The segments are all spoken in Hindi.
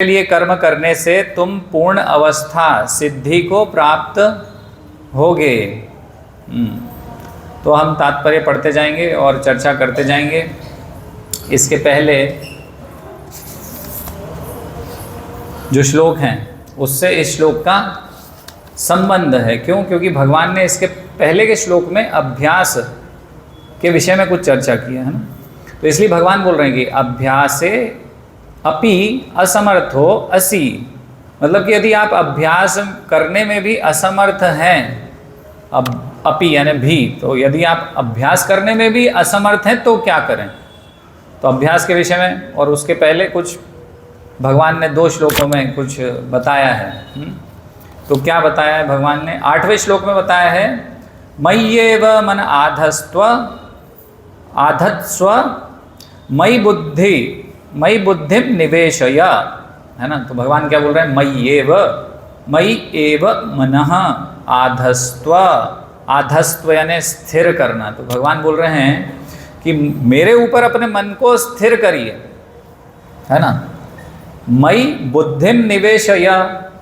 के लिए कर्म करने से तुम पूर्ण अवस्था सिद्धि को प्राप्त होगे। तो हम तात्पर्य पढ़ते जाएंगे और चर्चा करते जाएंगे। इसके पहले जो श्लोक हैं उससे इस श्लोक का संबंध है। क्यों? क्योंकि भगवान ने इसके पहले के श्लोक में अभ्यास के विषय में कुछ चर्चा की है ना, तो इसलिए भगवान बोल रहे हैं कि अभ्यासे अपि असमर्थो असि, मतलब कि यदि आप अभ्यास करने में भी असमर्थ हैं, अब अपि यानी भी, तो यदि आप अभ्यास करने में भी असमर्थ हैं तो क्या करें। तो अभ्यास के विषय में और उसके पहले कुछ भगवान ने 2 श्लोकों में कुछ बताया है। तो क्या बताया है भगवान ने? 8वें श्लोक में बताया है मय्येव मन आधत्स्व मयि बुद्धिम निवेशय, है ना। तो भगवान क्या बोल रहे हैं? मयि एव मनः आधस्त्व यानी स्थिर करना। तो भगवान बोल रहे हैं कि मेरे ऊपर अपने मन को स्थिर करिए, है ना। मयि बुद्धिम निवेशय,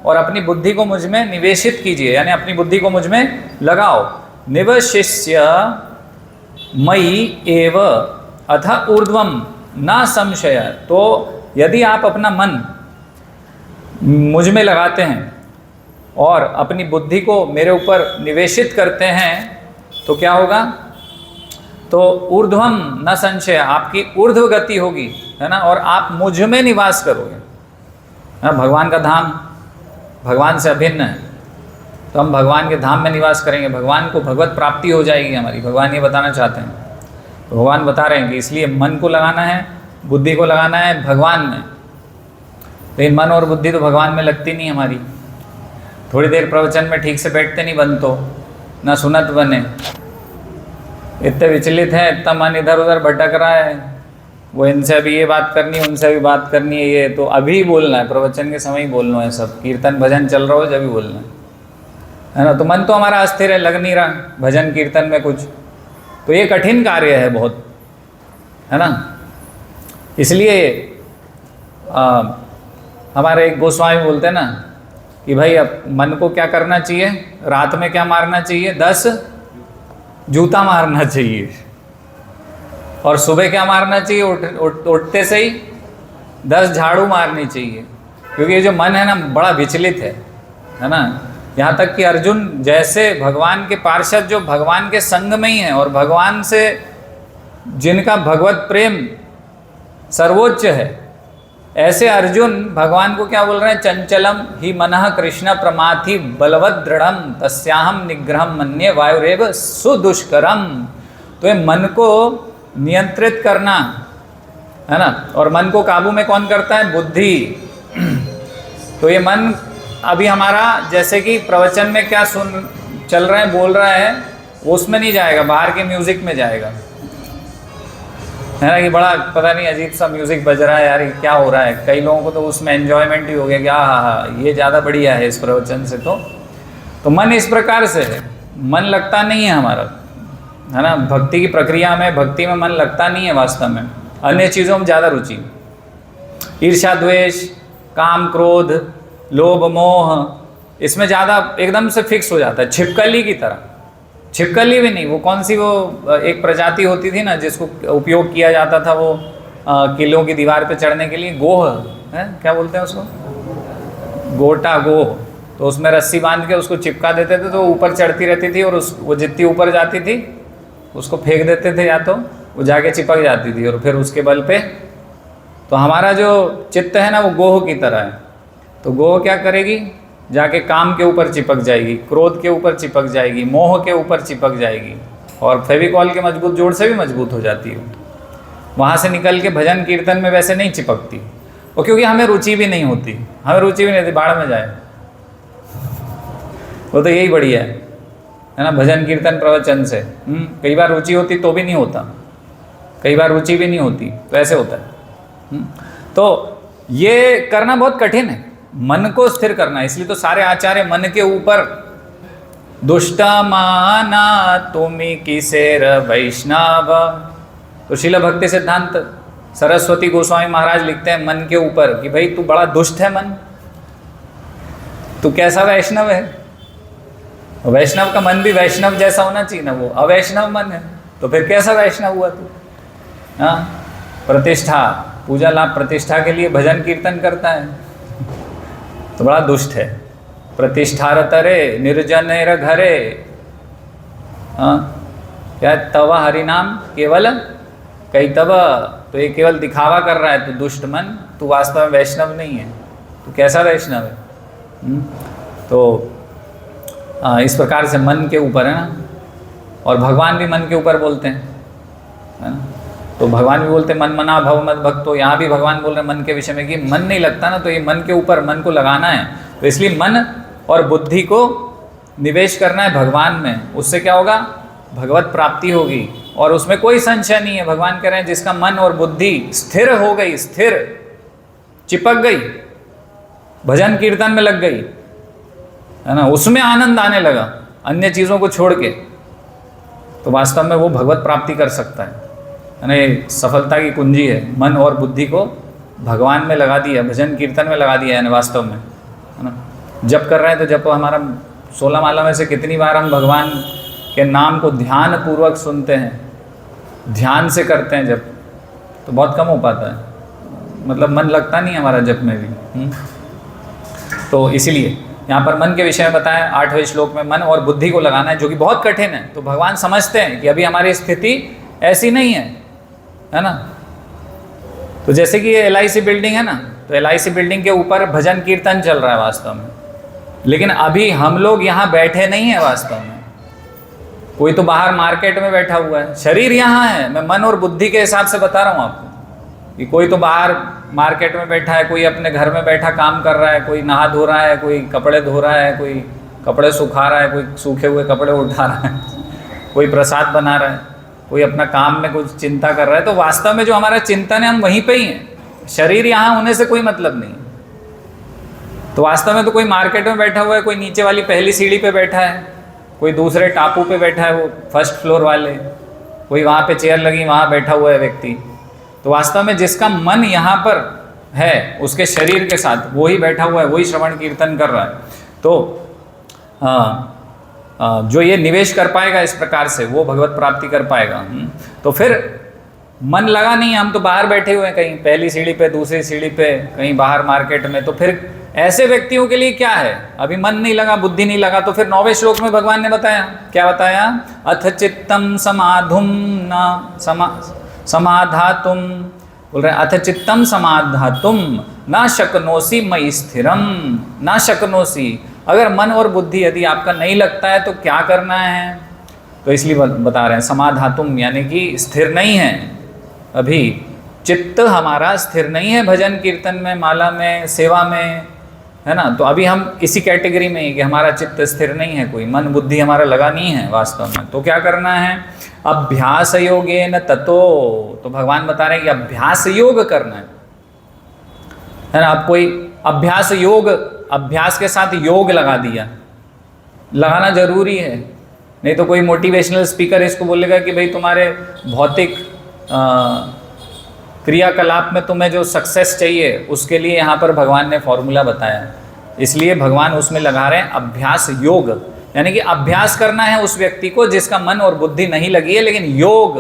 और अपनी बुद्धि को मुझ में निवेशित कीजिए, यानी अपनी बुद्धि को मुझ में लगाओ। निवशिष्य मयि एव अथ ऊर्ध्वम न संशय। तो यदि आप अपना मन मुझ में लगाते हैं और अपनी बुद्धि को मेरे ऊपर निवेशित करते हैं तो क्या होगा? तो ऊर्ध्वम न संशय, आपकी ऊर्ध्व गति होगी, है ना, और आप मुझ में निवास करोगे। भगवान का धाम भगवान से अभिन्न है, तो हम भगवान के धाम में निवास करेंगे, भगवान को भगवत प्राप्ति हो जाएगी हमारी। भगवान ये बताना चाहते हैं। तो भगवान बता रहे हैं कि इसलिए मन को लगाना है, बुद्धि को लगाना है भगवान में। लेकिन मन और बुद्धि तो भगवान में लगती नहीं हमारी। थोड़ी देर प्रवचन में ठीक से बैठते नहीं, बन तो ना सुनत बने, इतने विचलित हैं, इतना मन इधर उधर भटक रहा है। वो इनसे अभी ये बात करनी है, उनसे अभी बात करनी है, ये तो अभी बोलना है, प्रवचन के समय ही बोलना है सब। कीर्तन भजन चल रहा हो जब भी बोलना है ना। तो मन तो हमारा अस्थिर है, लग नहीं रहा भजन कीर्तन में कुछ। तो ये कठिन कार्य है बहुत, है ना। इसलिए हमारे एक गोस्वामी बोलते हैं ना कि भाई अब मन को क्या करना चाहिए? रात में क्या मारना चाहिए? 10 जूता मारना चाहिए, और सुबह क्या मारना चाहिए? उठते से ही 10 झाड़ू मारनी चाहिए। क्योंकि ये जो मन है ना बड़ा विचलित है ना। यहाँ तक कि अर्जुन जैसे भगवान के पार्षद जो भगवान के संग में ही हैं और भगवान से जिनका भगवत प्रेम सर्वोच्च है, ऐसे अर्जुन भगवान को क्या बोल रहे हैं? चंचलम ही मनः कृष्ण प्रमाथि बलवद दृढ़म तस्याहम निग्रहम मन्ये वायुरेव सुदुष्करम। तो ये मन को नियंत्रित करना, है ना, और मन को काबू में कौन करता है? बुद्धि। तो ये मन अभी हमारा जैसे कि प्रवचन में क्या चल रहा है, बोल रहा है, उसमें नहीं जाएगा, बाहर के म्यूजिक में जाएगा, है ना। कि बड़ा पता नहीं अजीब सा म्यूजिक बज रहा है यार, ये क्या हो रहा है। कई लोगों को तो उसमें एंजॉयमेंट ही हो गया कि हाँ ये ज़्यादा बढ़िया है इस प्रवचन से। तो मन इस प्रकार से है, मन लगता नहीं है हमारा, है ना। भक्ति की प्रक्रिया में, भक्ति में मन लगता नहीं है वास्तव में। अन्य चीज़ों में ज़्यादा रुचि, ईर्ष्या द्वेष काम क्रोध लोभ मोह, इसमें ज़्यादा एकदम से फिक्स हो जाता है, छिपकली की तरह। छिपकली भी नहीं, वो कौन सी वो एक प्रजाति होती थी ना जिसको उपयोग किया जाता था वो किलों की दीवार पे चढ़ने के लिए, गोह है, क्या बोलते हैं उसको? गोटा, गोह। तो उसमें रस्सी बांध के उसको चिपका देते थे तो ऊपर चढ़ती रहती थी, और वो जितनी ऊपर जाती थी उसको फेंक देते थे, या तो वो जाके चिपक जाती थी, और फिर उसके बल पे। तो हमारा जो चित्त है ना वो गोह की तरह है। तो गोह क्या करेगी? जाके काम के ऊपर चिपक जाएगी, क्रोध के ऊपर चिपक जाएगी, मोह के ऊपर चिपक जाएगी, और फेविकॉल के मजबूत जोड़ से भी मजबूत हो जाती है। वहाँ से निकल के भजन कीर्तन में वैसे नहीं चिपकती, और क्योंकि हमें रुचि भी नहीं होती, हमें रुचि भी नहीं होती, बाढ़ में जाए। वो तो यही बढ़िया है ना, भजन कीर्तन प्रवचन से। कई बार रुचि होती तो भी नहीं होता, कई बार रुचि भी नहीं होती, तो ऐसे होता है। तो ये करना बहुत कठिन है, मन को स्थिर करना। इसलिए तो सारे आचार्य मन के ऊपर दुष्टा माना तुमी किसेर वैष्णव, तो शील भक्ति सिद्धांत सरस्वती गोस्वामी महाराज लिखते हैं मन के ऊपर कि भाई तू बड़ा दुष्ट है मन, तू कैसा वैष्णव है। वैष्णव का मन भी वैष्णव जैसा होना चाहिए ना, वो अवैष्णव मन है तो फिर कैसा वैष्णव हुआ तू। हाँ, प्रतिष्ठा, पूजा लाभ प्रतिष्ठा के लिए भजन कीर्तन करता है तो बड़ा दुष्ट है। प्रतिष्ठारतरे निर्जनेर घरे, हाँ क्या तव हरिनाम केवल कई तब, तो ये केवल दिखावा कर रहा है तो दुष्ट मन, तू वास्तव में वैष्णव नहीं है, तो कैसा वैष्णव है। तो इस प्रकार से मन के ऊपर है ना, और भगवान भी मन के ऊपर बोलते हैं, है ना। तो भगवान भी बोलते हैं मन मना भव मत भक्तो, यहाँ भी भगवान बोल रहे हैं मन के विषय में कि मन नहीं लगता ना, तो ये मन के ऊपर मन को लगाना है, तो इसलिए मन और बुद्धि को निवेश करना है भगवान में। उससे क्या होगा, भगवत प्राप्ति होगी और उसमें कोई संशय नहीं है। भगवान कह रहे हैं जिसका मन और बुद्धि स्थिर हो गई, स्थिर चिपक गई, भजन कीर्तन में लग गई, है ना, उसमें आनंद आने लगा अन्य चीज़ों को छोड़ के, तो वास्तव में वो भगवत प्राप्ति कर सकता है ना। ये सफलता की कुंजी है, मन और बुद्धि को भगवान में लगा दिया, भजन कीर्तन में लगा दिया है वास्तव में, है ना। जप कर रहे हैं तो जप हमारा 16 माला में से कितनी बार हम भगवान के नाम को ध्यान पूर्वक सुनते हैं, ध्यान से करते हैं जप, तो बहुत कम हो पाता है, मतलब मन लगता नहीं हमारा जप में भी। तो इसीलिए यहाँ पर मन के विषय में बताया 8वें श्लोक में मन और बुद्धि को लगाना है, जो कि बहुत कठिन है। तो भगवान समझते हैं कि अभी हमारी स्थिति ऐसी नहीं है ना। तो जैसे कि ये LIC बिल्डिंग है ना, तो LIC बिल्डिंग के ऊपर भजन कीर्तन चल रहा है वास्तव में, लेकिन अभी हम लोग यहाँ बैठे नहीं है वास्तव में। कोई तो बाहर मार्केट में बैठा हुआ है, शरीर यहाँ है। मैं मन और बुद्धि के हिसाब से बता रहा हूँ आपको कि कोई तो बाहर मार्केट में बैठा है, कोई अपने घर में बैठा काम कर रहा है, कोई नहा धो रहा है, कोई कपड़े धो रहा है, कोई कपड़े सुखा रहा है, कोई सूखे हुए कपड़े उठा रहा है, कोई प्रसाद बना रहा है, कोई अपना काम में कुछ चिंता कर रहा है। तो वास्तव में जो हमारा चिंतन है हम वहीं पे ही हैं, शरीर यहाँ होने से कोई मतलब नहीं। तो वास्तव में तो कोई मार्केट में बैठा हुआ है, कोई नीचे वाली पहली सीढ़ी पे बैठा है, कोई दूसरे टापू पे बैठा है, वो फर्स्ट फ्लोर वाले, कोई वहाँ पे चेयर लगी वहाँ बैठा हुआ है व्यक्ति। तो वास्तव में जिसका मन यहाँ पर है उसके शरीर के साथ वो ही बैठा हुआ है, वही श्रवण कीर्तन कर रहा है। तो जो ये निवेश कर पाएगा इस प्रकार से वो भगवत प्राप्ति कर पाएगा। तो फिर मन लगा नहीं, हम तो बाहर बैठे हुए हैं, कहीं पहली सीढ़ी पे, दूसरी सीढ़ी पे, कहीं बाहर मार्केट में। तो फिर ऐसे व्यक्तियों के लिए क्या है, अभी मन नहीं लगा, बुद्धि नहीं लगा। तो फिर 9वें श्लोक में भगवान ने बताया, क्या बताया, अथ चित्तम समाधुम न समाधातुम, बोल रहे अथ चित्तम समाधातुम न शक्नोसी मयि स्थिरम, न शक्नोसी, अगर मन और बुद्धि यदि आपका नहीं लगता है तो क्या करना है। तो इसलिए बता रहे हैं समाधातुम, यानी कि स्थिर नहीं है अभी, चित्त हमारा स्थिर नहीं है भजन कीर्तन में, माला में, सेवा में, है ना। तो अभी हम इसी कैटेगरी में ही कि हमारा चित्त स्थिर नहीं है, कोई मन बुद्धि हमारा लगा नहीं है वास्तव में। तो क्या करना है, अभ्यास योगेन ततो, तो भगवान बता रहे हैं कि अभ्यास योग करना है ना। अब कोई अभ्यास योग, अभ्यास के साथ योग लगा दिया, लगाना जरूरी है, नहीं तो कोई मोटिवेशनल स्पीकर इसको बोलेगा कि भाई तुम्हारे भौतिक क्रियाकलाप में तुम्हें जो सक्सेस चाहिए उसके लिए यहाँ पर भगवान ने फॉर्मूला बताया, इसलिए भगवान उसमें लगा रहे हैं अभ्यास योग, यानी कि अभ्यास करना है उस व्यक्ति को जिसका मन और बुद्धि नहीं लगी है, लेकिन योग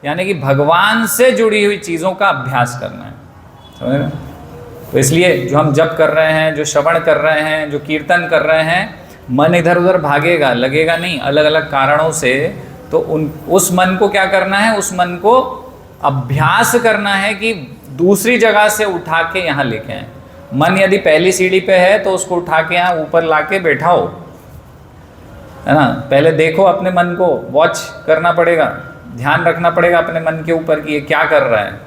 यानी कि भगवान से जुड़ी हुई चीज़ों का अभ्यास करना है, समझ रहे। तो इसलिए जो हम जप कर रहे हैं, जो श्रवण कर रहे हैं, जो कीर्तन कर रहे हैं, मन इधर उधर भागेगा, लगेगा नहीं अलग अलग कारणों से। तो उस मन को क्या करना है, उस मन को अभ्यास करना है कि दूसरी जगह से उठा के यहाँ लेके आए। मन यदि पहली सीढ़ी पे है तो उसको उठा के यहाँ ऊपर ला के बैठाओ, है ना। पहले देखो अपने मन को, वॉच करना पड़ेगा, ध्यान रखना पड़ेगा अपने मन के ऊपर कि ये क्या कर रहा है।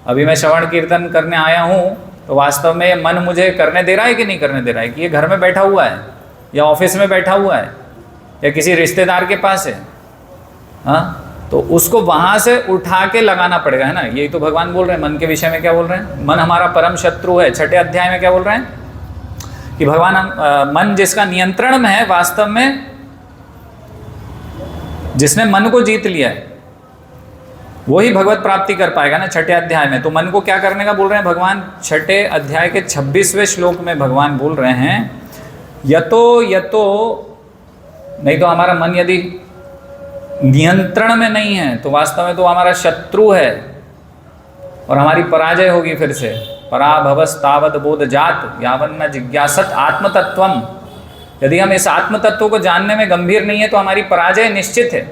अभी मैं श्रवण कीर्तन करने आया हूँ तो वास्तव में ये मन मुझे करने दे रहा है कि नहीं करने दे रहा है, कि ये घर में बैठा हुआ है या ऑफिस में बैठा हुआ है या किसी रिश्तेदार के पास है, हाँ। तो उसको वहाँ से उठा के लगाना पड़ेगा, है ना। यही तो भगवान बोल रहे हैं मन के विषय में, क्या बोल रहे हैं, मन हमारा परम शत्रु है। 6ठे अध्याय में क्या बोल रहे हैं कि भगवान मन जिसका नियंत्रण में है, वास्तव में जिसने मन को जीत लिया है वो ही भगवत प्राप्ति कर पाएगा ना छठे अध्याय में। तो मन को क्या करने का बोल रहे हैं भगवान? छठे अध्याय के 26वें श्लोक में भगवान बोल रहे हैं यतो यतो, नहीं तो हमारा मन यदि नियंत्रण में नहीं है तो वास्तव में तो हमारा शत्रु है और हमारी पराजय होगी फिर से। पराभवस्तावद बोध जात यावन न जिज्ञासत आत्मतत्वम। यदि हम इस आत्म तत्व को जानने में गंभीर नहीं है तो हमारी पराजय निश्चित है,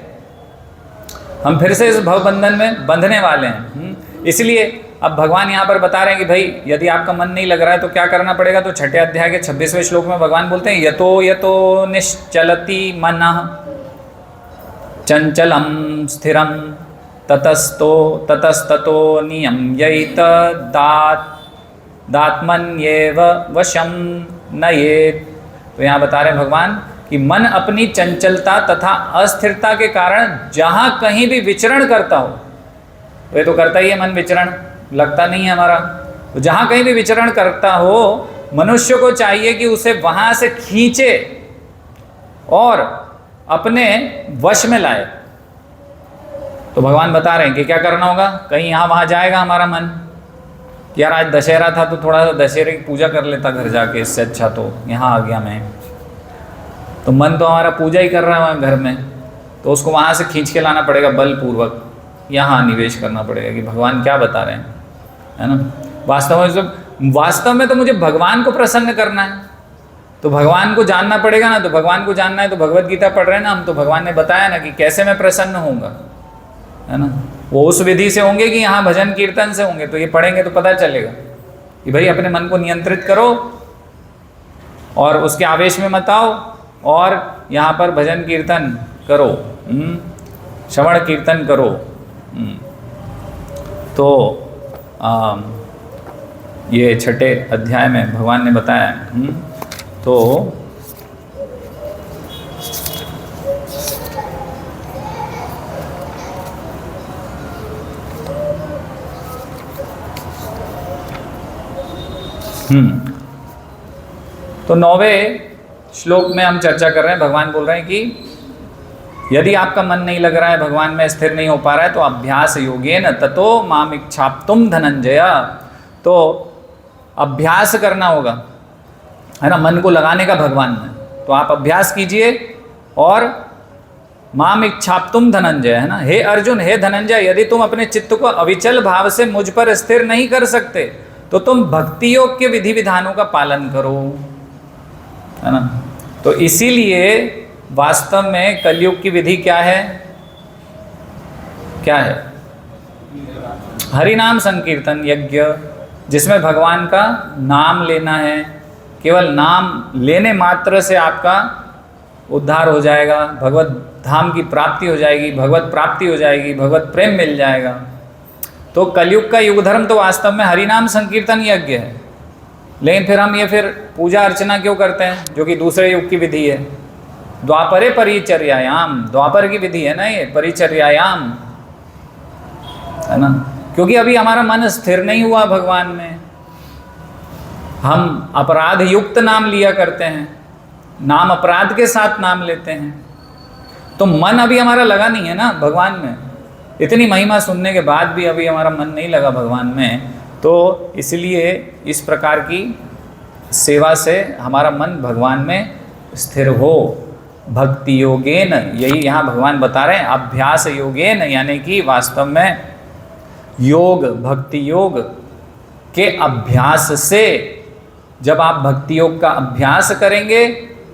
हम फिर से इस भव बंधन में बंधने वाले हैं। इसलिए अब भगवान यहाँ पर बता रहे हैं कि भाई यदि आपका मन नहीं लग रहा है तो क्या करना पड़ेगा? तो छठे अध्याय के 26वें श्लोक में भगवान बोलते हैं यतो यतो निश्चलति मनः चंचलम स्थिरम ततस्तो ततस्ततो नियम्यैत दात्मन्येव वशम नयेत। तो यहाँ बता रहे हैं भगवान कि मन अपनी चंचलता तथा अस्थिरता के कारण जहाँ कहीं भी विचरण करता हो, तो ये तो करता ही है मन विचरण, लगता नहीं है हमारा, तो जहाँ कहीं भी विचरण करता हो मनुष्य को चाहिए कि उसे वहाँ से खींचे और अपने वश में लाए। तो भगवान बता रहे हैं कि क्या करना होगा? कहीं यहाँ वहाँ जाएगा हमारा मन, यार आज दशहरा था तो थोड़ा सा दशहरे की पूजा कर लेता घर जाके, इससे अच्छा तो यहाँ आ गया मैं। तो मन तो हमारा पूजा ही कर रहा है घर में, तो उसको वहाँ से खींच के लाना पड़ेगा बलपूर्वक, यहाँ निवेश करना पड़ेगा कि भगवान क्या बता रहे हैं, है ना। वास्तव में तो मुझे भगवान को प्रसन्न करना है, तो भगवान को जानना पड़ेगा ना। तो भगवान को जानना है तो भगवत गीता पढ़ रहे हैं ना हम, तो भगवान ने बताया ना कि कैसे मैं प्रसन्न होऊंगा, है ना। वो उस विधि से होंगे कि यहाँ भजन कीर्तन से होंगे। तो ये पढ़ेंगे तो पता चलेगा कि भाई अपने मन को नियंत्रित करो और उसके आवेश में मत आओ, और यहाँ पर भजन कीर्तन करो, श्रवण कीर्तन करो। तो ये छठे अध्याय में भगवान ने बताया। तो तो 9वें श्लोक में हम चर्चा कर रहे हैं। भगवान बोल रहे हैं कि यदि आपका मन नहीं लग रहा है, भगवान में स्थिर नहीं हो पा रहा है, तो अभ्यास योगेन ततो माम इच्छाप्तुम धनंजय। तो अभ्यास करना होगा, है ना, मन को लगाने का भगवान में। तो आप अभ्यास कीजिए और माम इच्छाप्तुम धनंजय, है ना। हे अर्जुन, हे धनंजय, यदि तुम अपने चित्त को अविचल भाव से मुझ पर स्थिर नहीं कर सकते तो तुम भक्ति योग के विधि विधानों का पालन करो, है ना। तो इसीलिए वास्तव में कलयुग की विधि क्या है? क्या है? हरिनाम संकीर्तन यज्ञ, जिसमें भगवान का नाम लेना है। केवल नाम लेने मात्र से आपका उद्धार हो जाएगा, भगवत धाम की प्राप्ति हो जाएगी, भगवत प्राप्ति हो जाएगी, भगवत प्रेम मिल जाएगा। तो कलयुग का युग धर्म तो वास्तव में हरिनाम संकीर्तन यज्ञ है। लेकिन फिर हम ये पूजा अर्चना क्यों करते हैं, जो कि दूसरे युग की विधि है। द्वापरे परिचर्यायाम, द्वापर की विधि है ना ये, परिचर्यायाम, है ना। क्योंकि अभी हमारा मन स्थिर नहीं हुआ भगवान में, हम अपराध युक्त नाम लिया करते हैं, नाम अपराध के साथ नाम लेते हैं। तो मन अभी हमारा लगा नहीं है ना भगवान में। इतनी महिमा सुनने के बाद भी अभी हमारा मन नहीं लगा भगवान में। तो इसलिए इस प्रकार की सेवा से हमारा मन भगवान में स्थिर हो। भक्ति योगेन, यही यहाँ भगवान बता रहे हैं, अभ्यास योगेन, यानी कि वास्तव में योग, भक्ति योग के अभ्यास से, जब आप भक्ति योग का अभ्यास करेंगे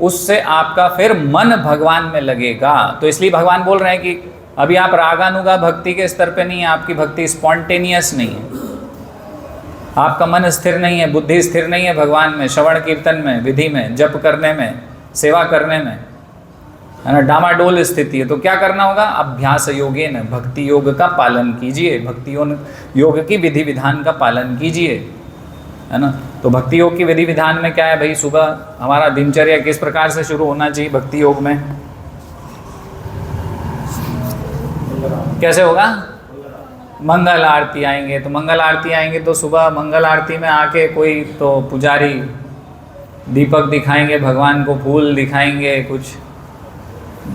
उससे आपका फिर मन भगवान में लगेगा। तो इसलिए भगवान बोल रहे हैं कि अभी आप रागानुगा भक्ति के स्तर पे नहीं है, आपकी भक्ति स्पॉन्टेनियस नहीं है, आपका मन स्थिर नहीं है, बुद्धि स्थिर नहीं है भगवान में, श्रवण कीर्तन में, विधि में, जप करने में, सेवा करने में, है ना, डामाडोल स्थिति है। तो क्या करना होगा? अभ्यास योगेन, भक्ति योग का पालन कीजिए, भक्ति योग की विधि विधान का पालन कीजिए, है ना। तो भक्ति योग की विधि विधान में क्या है भाई? सुबह हमारा दिनचर्या किस प्रकार से शुरू होना चाहिए भक्ति योग में? कैसे होगा? मंगल आरती आएंगे, तो मंगल आरती आएंगे तो सुबह मंगल आरती में आके कोई तो पुजारी दीपक दिखाएंगे, भगवान को फूल दिखाएंगे, कुछ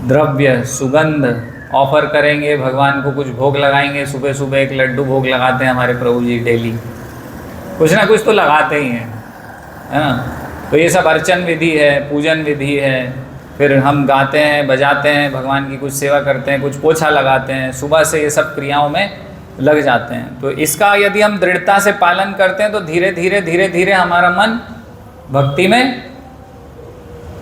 द्रव्य सुगंध ऑफर करेंगे, भगवान को कुछ भोग लगाएंगे। सुबह सुबह एक लड्डू भोग लगाते हैं हमारे प्रभु जी डेली, कुछ ना कुछ तो लगाते ही हैं, है ना। तो ये सब अर्चन विधि है, पूजन विधि है। फिर हम गाते हैं, बजाते हैं, भगवान की कुछ सेवा करते हैं, कुछ पोछा लगाते हैं, सुबह से ये सब क्रियाओं में लग जाते हैं। तो इसका यदि हम दृढ़ता से पालन करते हैं तो धीरे धीरे धीरे धीरे हमारा मन भक्ति में,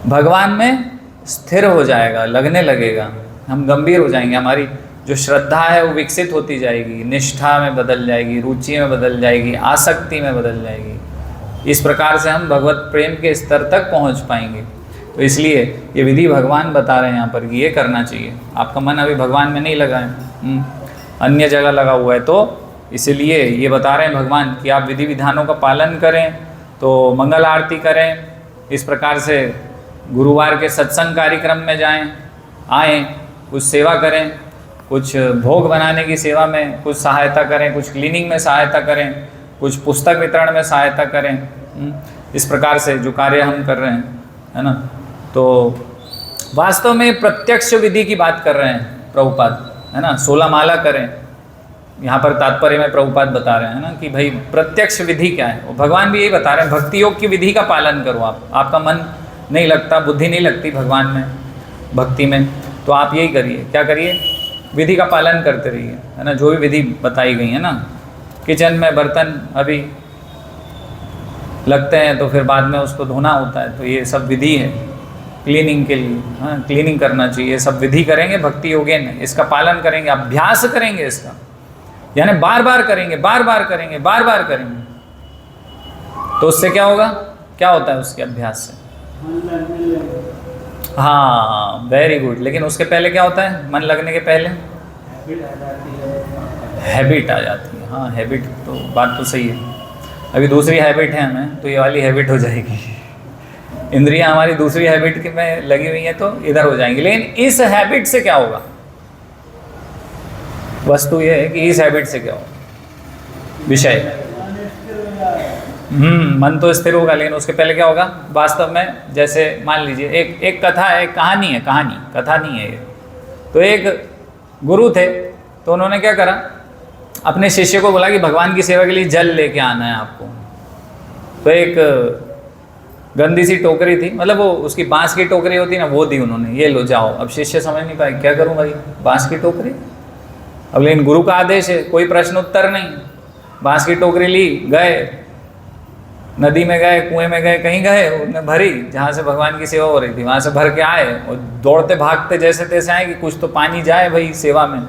भगवान में स्थिर हो जाएगा, लगने लगेगा, हम गंभीर हो जाएंगे, हमारी जो श्रद्धा है वो विकसित होती जाएगी, निष्ठा में बदल जाएगी, रुचि में बदल जाएगी, आसक्ति में बदल जाएगी। इस प्रकार से हम भगवत प्रेम के स्तर तक पहुंच पाएंगे। तो इसलिए ये विधि भगवान बता रहे हैं यहाँ पर कि ये करना चाहिए। आपका मन अभी भगवान में नहीं लगा है, अन्य जगह लगा हुआ है, तो इसलिए ये बता रहे हैं भगवान कि आप विधि विधानों का पालन करें, तो मंगल आरती करें, इस प्रकार से गुरुवार के सत्संग कार्यक्रम में जाएं, आएँ, कुछ सेवा करें, कुछ भोग बनाने की सेवा में कुछ सहायता करें, कुछ क्लीनिंग में सहायता करें, कुछ पुस्तक वितरण में सहायता करें। इस प्रकार से जो कार्य हम कर रहे हैं, है ना। तो वास्तव में प्रत्यक्ष विधि की बात कर रहे हैं प्रभुपाद, है ना। 16 माला करें, यहाँ पर तात्पर्य में प्रभुपाद बता रहे हैं ना कि भाई प्रत्यक्ष विधि क्या है। भगवान भी यही बता रहे हैं, भक्ति योग की विधि का पालन करो आप। आपका मन नहीं लगता, बुद्धि नहीं लगती भगवान में, भक्ति में, तो आप यही करिए, क्या करिए, विधि का पालन करते रहिए, है ना। जो भी विधि बताई गई है ना, किचन में बर्तन अभी लगते हैं तो फिर बाद में उसको धोना होता है, तो ये सब विधि है क्लीनिंग के लिए, हाँ, क्लीनिंग करना चाहिए। ये सब विधि करेंगे भक्ति योगेन में, इसका पालन करेंगे, अभ्यास करेंगे इसका, यानी बार बार करेंगे, बार बार करेंगे, बार बार करेंगे, तो उससे क्या होगा, क्या होता है उसके अभ्यास से, हाँ वेरी गुड। लेकिन उसके पहले क्या होता है, मन लगने के पहले हैबिट आ जाती है। हाँ हैबिट तो बात तो सही है। अभी दूसरी हैबिट है हमें, तो ये वाली हैबिट हो जाएगी। इंद्रियां हमारी दूसरी हैबिट के में लगी हुई है तो इधर हो जाएंगी। लेकिन इस हैबिट से क्या होगा, वस्तु ये है कि इस हैबिट से क्या होगा, विषय मन तो स्थिर होगा, लेकिन उसके पहले क्या होगा, वास्तव में जैसे मान लीजिए एक कथा है, एक कहानी है, कथा नहीं है ये। तो एक गुरु थे, तो उन्होंने क्या करा, अपने शिष्य को बोला कि भगवान की सेवा के लिए जल लेके आना है आपको। तो एक गंदी सी टोकरी थी, मतलब वो उसकी बांस की टोकरी होती ना, वो दी उन्होंने, ये लो जाओ। अब शिष्य समझ नहीं पाए, क्या करूं भाई, बांस की टोकरी। अब लेकिन गुरु का आदेश है, कोई प्रश्न उत्तर नहीं। बांस की टोकरी ली, गए नदी में, गए कुएं में, गए कहीं गए, उन्हें भरी जहाँ से भगवान की सेवा हो रही थी, वहाँ से भर के आए और दौड़ते भागते जैसे तैसे आए कि कुछ तो पानी जाए भाई सेवा में।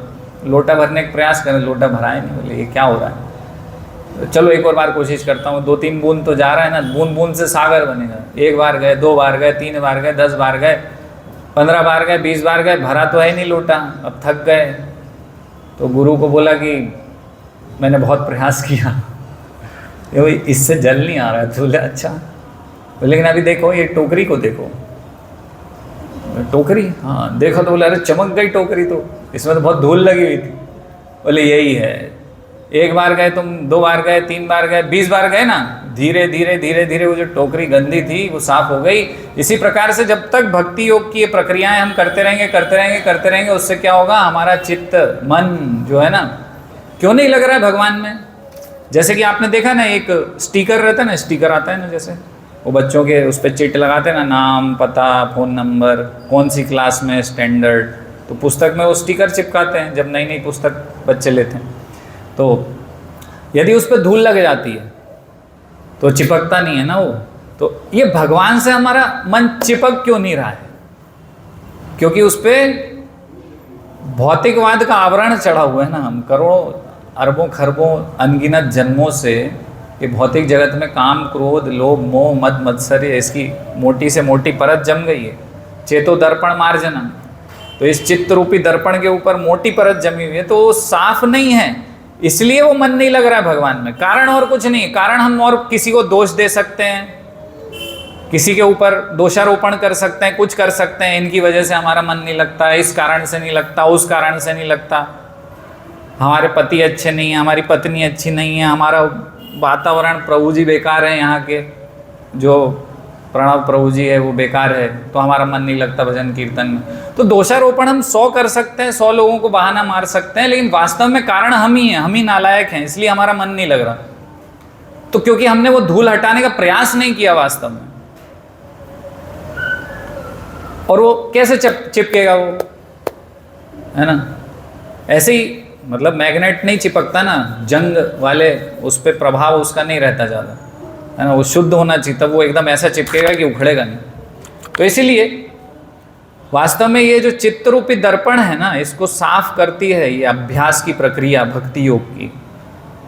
लोटा भरने का प्रयास करें, लोटा भराए नहीं, बोले ये क्या हो रहा है, तो चलो एक और बार कोशिश करता हूँ, 2-3 बूंद तो जा रहा है ना, बूंद बूंद से सागर बनेगा। 1 बार गए, 2 बार गए, 3 बार गए, 10 बार गए, 15 बार गए, 20 बार गए, भरा तो है नहीं लोटा। अब थक गए, तो गुरु को बोला कि मैंने बहुत प्रयास किया, ये इससे जल नहीं आ रहा है। तो बोले अच्छा, लेकिन अभी देखो ये टोकरी को देखो, टोकरी, हाँ देखो, तो बोले अरे चमक गई टोकरी, तो इसमें तो बहुत धूल लगी हुई थी। बोले यही है, 1 बार गए तुम, 2 बार गए, 3 बार गए, 20 बार गए ना, धीरे धीरे धीरे धीरे वो जो टोकरी गंदी थी वो साफ हो गई। इसी प्रकार से जब तक भक्ति योग की ये प्रक्रियाएं हम करते रहेंगे, उससे क्या होगा, हमारा चित्त, मन जो है ना, क्यों नहीं लग रहा है भगवान में। जैसे कि आपने देखा ना, एक स्टिकर रहता है ना, स्टिकर आता है ना, जैसे वो बच्चों के उस पर चिट लगाते हैं ना, नाम, पता, फ़ोन नंबर, कौन सी क्लास में, स्टैंडर्ड, तो पुस्तक में वो स्टिकर चिपकाते हैं जब नई नई पुस्तक बच्चे लेते हैं। तो यदि उस पर धूल लग जाती है तो चिपकता नहीं है ना वो। तो ये भगवान से हमारा मन चिपक क्यों नहीं रहा है, क्योंकि उस पर भौतिकवाद का आवरण चढ़ा हुआ है ना। हम करोड़ों अरबों खरबों अनगिनत जन्मों से ये भौतिक जगत में काम, क्रोध, लोभ, मोह, मद, मत्सर्य, इसकी मोटी से मोटी परत जम गई है। चेतो दर्पण मार्जनम, तो इस चित्त रूपी दर्पण के ऊपर मोटी परत जमी हुई है, तो वो साफ नहीं है, इसलिए वो मन नहीं लग रहा है भगवान में। कारण और कुछ नहीं, कारण हम और किसी को दोष दे सकते हैं, किसी के ऊपर दोषारोपण कर सकते हैं, कुछ कर सकते हैं, इनकी वजह से हमारा मन नहीं लगता, इस कारण से नहीं लगता, उस कारण से नहीं लगता, हमारे पति अच्छे नहीं हैं, हमारी पत्नी अच्छी नहीं है, हमारा वातावरण, प्रभु जी बेकार है यहाँ के, जो प्रणव प्रभु जी है वो बेकार है, तो हमारा मन नहीं लगता भजन कीर्तन में। तो दोषारोपण हम 100 कर सकते हैं, 100 लोगों को बहाना मार सकते हैं, लेकिन वास्तव में कारण हम ही हैं, हम ही नालायक हैं, इसलिए हमारा मन नहीं लग रहा। तो क्योंकि हमने वो धूल हटाने का प्रयास नहीं किया वास्तव में। और वो कैसे चिपकेगा वो, है ना? ऐसे ही मतलब मैग्नेट नहीं चिपकता ना, जंग वाले उस पर प्रभाव उसका नहीं रहता ज़्यादा, है ना? वो शुद्ध होना चाहिए, तब वो एकदम ऐसा चिपकेगा कि उखड़ेगा नहीं। तो इसीलिए वास्तव में ये जो चित्तरूपी दर्पण है ना, इसको साफ करती है ये अभ्यास की प्रक्रिया भक्ति योग की।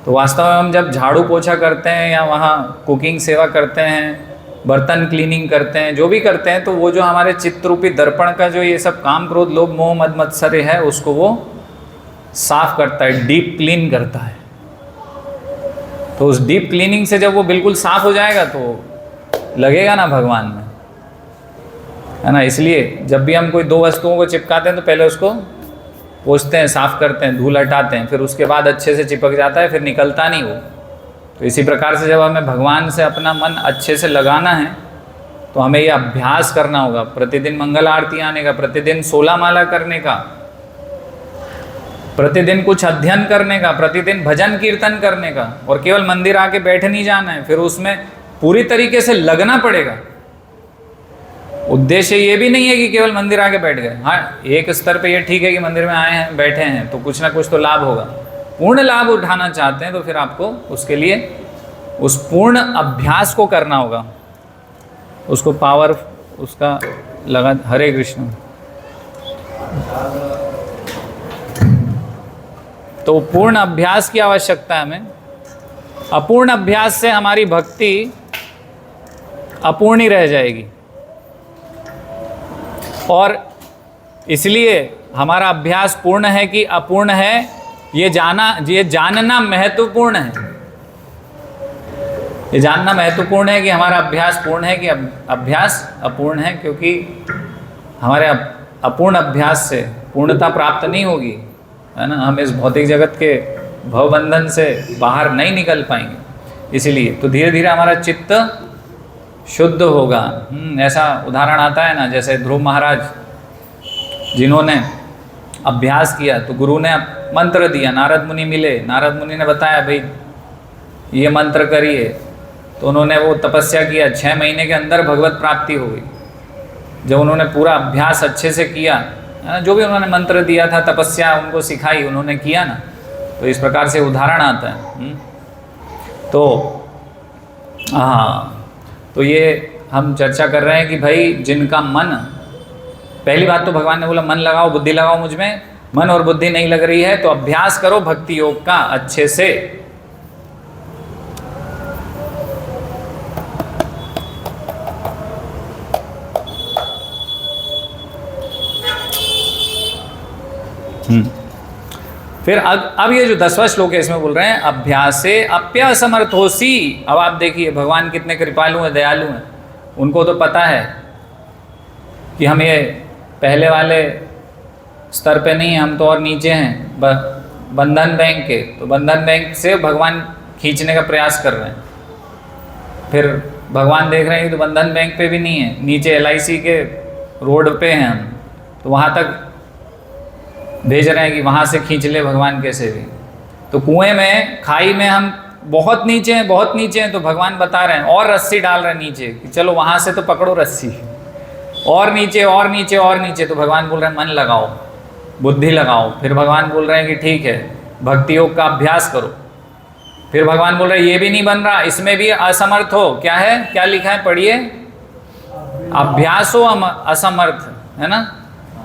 तो वास्तव में हम जब झाड़ू पोछा करते हैं या वहाँ कुकिंग सेवा करते हैं, बर्तन क्लीनिंग करते हैं, जो भी करते हैं, तो वो जो हमारे चित्तरूपी दर्पण का जो ये सब काम क्रोध लोभ मोह मद मत्सर्य है, उसको वो साफ करता है, डीप क्लीन करता है। तो उस डीप क्लीनिंग से जब वो बिल्कुल साफ हो जाएगा तो लगेगा ना भगवान में, है ना? इसलिए जब भी हम कोई दो वस्तुओं को चिपकाते हैं तो पहले उसको पोंछते हैं, साफ करते हैं, धूल हटाते हैं, फिर उसके बाद अच्छे से चिपक जाता है, फिर निकलता नहीं वो। तो इसी प्रकार से जब हमें भगवान से अपना मन अच्छे से लगाना है तो हमें ये अभ्यास करना होगा, प्रतिदिन मंगल आरती आने का, प्रतिदिन 16 माला करने का, प्रतिदिन कुछ अध्ययन करने का, प्रतिदिन भजन कीर्तन करने का। और केवल मंदिर आके बैठ नहीं जाना है, फिर उसमें पूरी तरीके से लगना पड़ेगा। उद्देश्य ये भी नहीं है कि केवल मंदिर आके बैठ गए। हाँ, एक स्तर पे ये ठीक है कि मंदिर में आए हैं, बैठे हैं, तो कुछ ना कुछ तो लाभ होगा। पूर्ण लाभ उठाना चाहते हैं तो फिर आपको उसके लिए उस पूर्ण अभ्यास को करना होगा, उसको पावर उसका लगा। हरे कृष्ण। तो पूर्ण अभ्यास की आवश्यकता है हमें। अपूर्ण अभ्यास से हमारी भक्ति अपूर्ण ही रह जाएगी, और इसलिए हमारा अभ्यास पूर्ण है कि अपूर्ण है, ये जानना महत्वपूर्ण है। ये जानना महत्वपूर्ण है कि हमारा अभ्यास पूर्ण है कि अभ्यास अपूर्ण है, क्योंकि हमारे अपूर्ण अभ्यास से पूर्णता प्राप्त नहीं होगी, है ना? हम इस भौतिक जगत के भवबंधन से बाहर नहीं निकल पाएंगे। इसीलिए तो धीरे धीरे हमारा चित्त शुद्ध होगा। ऐसा उदाहरण आता है ना, जैसे ध्रुव महाराज जिन्होंने अभ्यास किया, तो गुरु ने मंत्र दिया, नारद मुनि मिले, नारद मुनि ने बताया भाई ये मंत्र करिए, तो उन्होंने वो तपस्या किया, 6 महीने के अंदर भगवत प्राप्ति हो गई। जब उन्होंने पूरा अभ्यास अच्छे से किया, जो भी उन्होंने मंत्र दिया था, तपस्या उनको सिखाई, उन्होंने किया ना, तो इस प्रकार से उदाहरण आता है। तो हाँ, तो ये हम चर्चा कर रहे हैं कि भाई जिनका मन, पहली बात तो भगवान ने बोला मन लगाओ, बुद्धि लगाओ मुझ में, मन और बुद्धि नहीं लग रही है तो अभ्यास करो भक्ति योग का अच्छे से। फिर अब ये जो 10वां श्लोक है इसमें बोल रहे हैं अभ्यासे अप्यसमर्थोसी। अब आप देखिए भगवान कितने कृपालु हैं, दयालु हैं। उनको तो पता है कि हम ये पहले वाले स्तर पे नहीं हैं, हम तो और नीचे हैं बंधन बैंक के। तो बंधन बैंक से भगवान खींचने का प्रयास कर रहे हैं, फिर भगवान देख रहे हैं कि तो बंधन बैंक पे भी नहीं है, नीचे LIC के रोड पे हैं हम, तो वहाँ तक भेज रहे हैं कि वहाँ से खींच ले भगवान कैसे भी। तो कुएं में, खाई में हम बहुत नीचे हैं, बहुत नीचे हैं, तो भगवान बता रहे हैं और रस्सी डाल रहे हैं नीचे कि चलो वहाँ से तो पकड़ो रस्सी, और नीचे और नीचे और नीचे। तो भगवान बोल रहे हैं मन लगाओ, बुद्धि लगाओ। फिर भगवान बोल रहे हैं कि ठीक है भक्ति योग का अभ्यास करो। फिर भगवान बोल रहे हैं ये भी नहीं बन रहा, इसमें भी असमर्थ हो। क्या है, क्या लिखा है, पढ़िए, अभ्यास हो असमर्थ, है ना?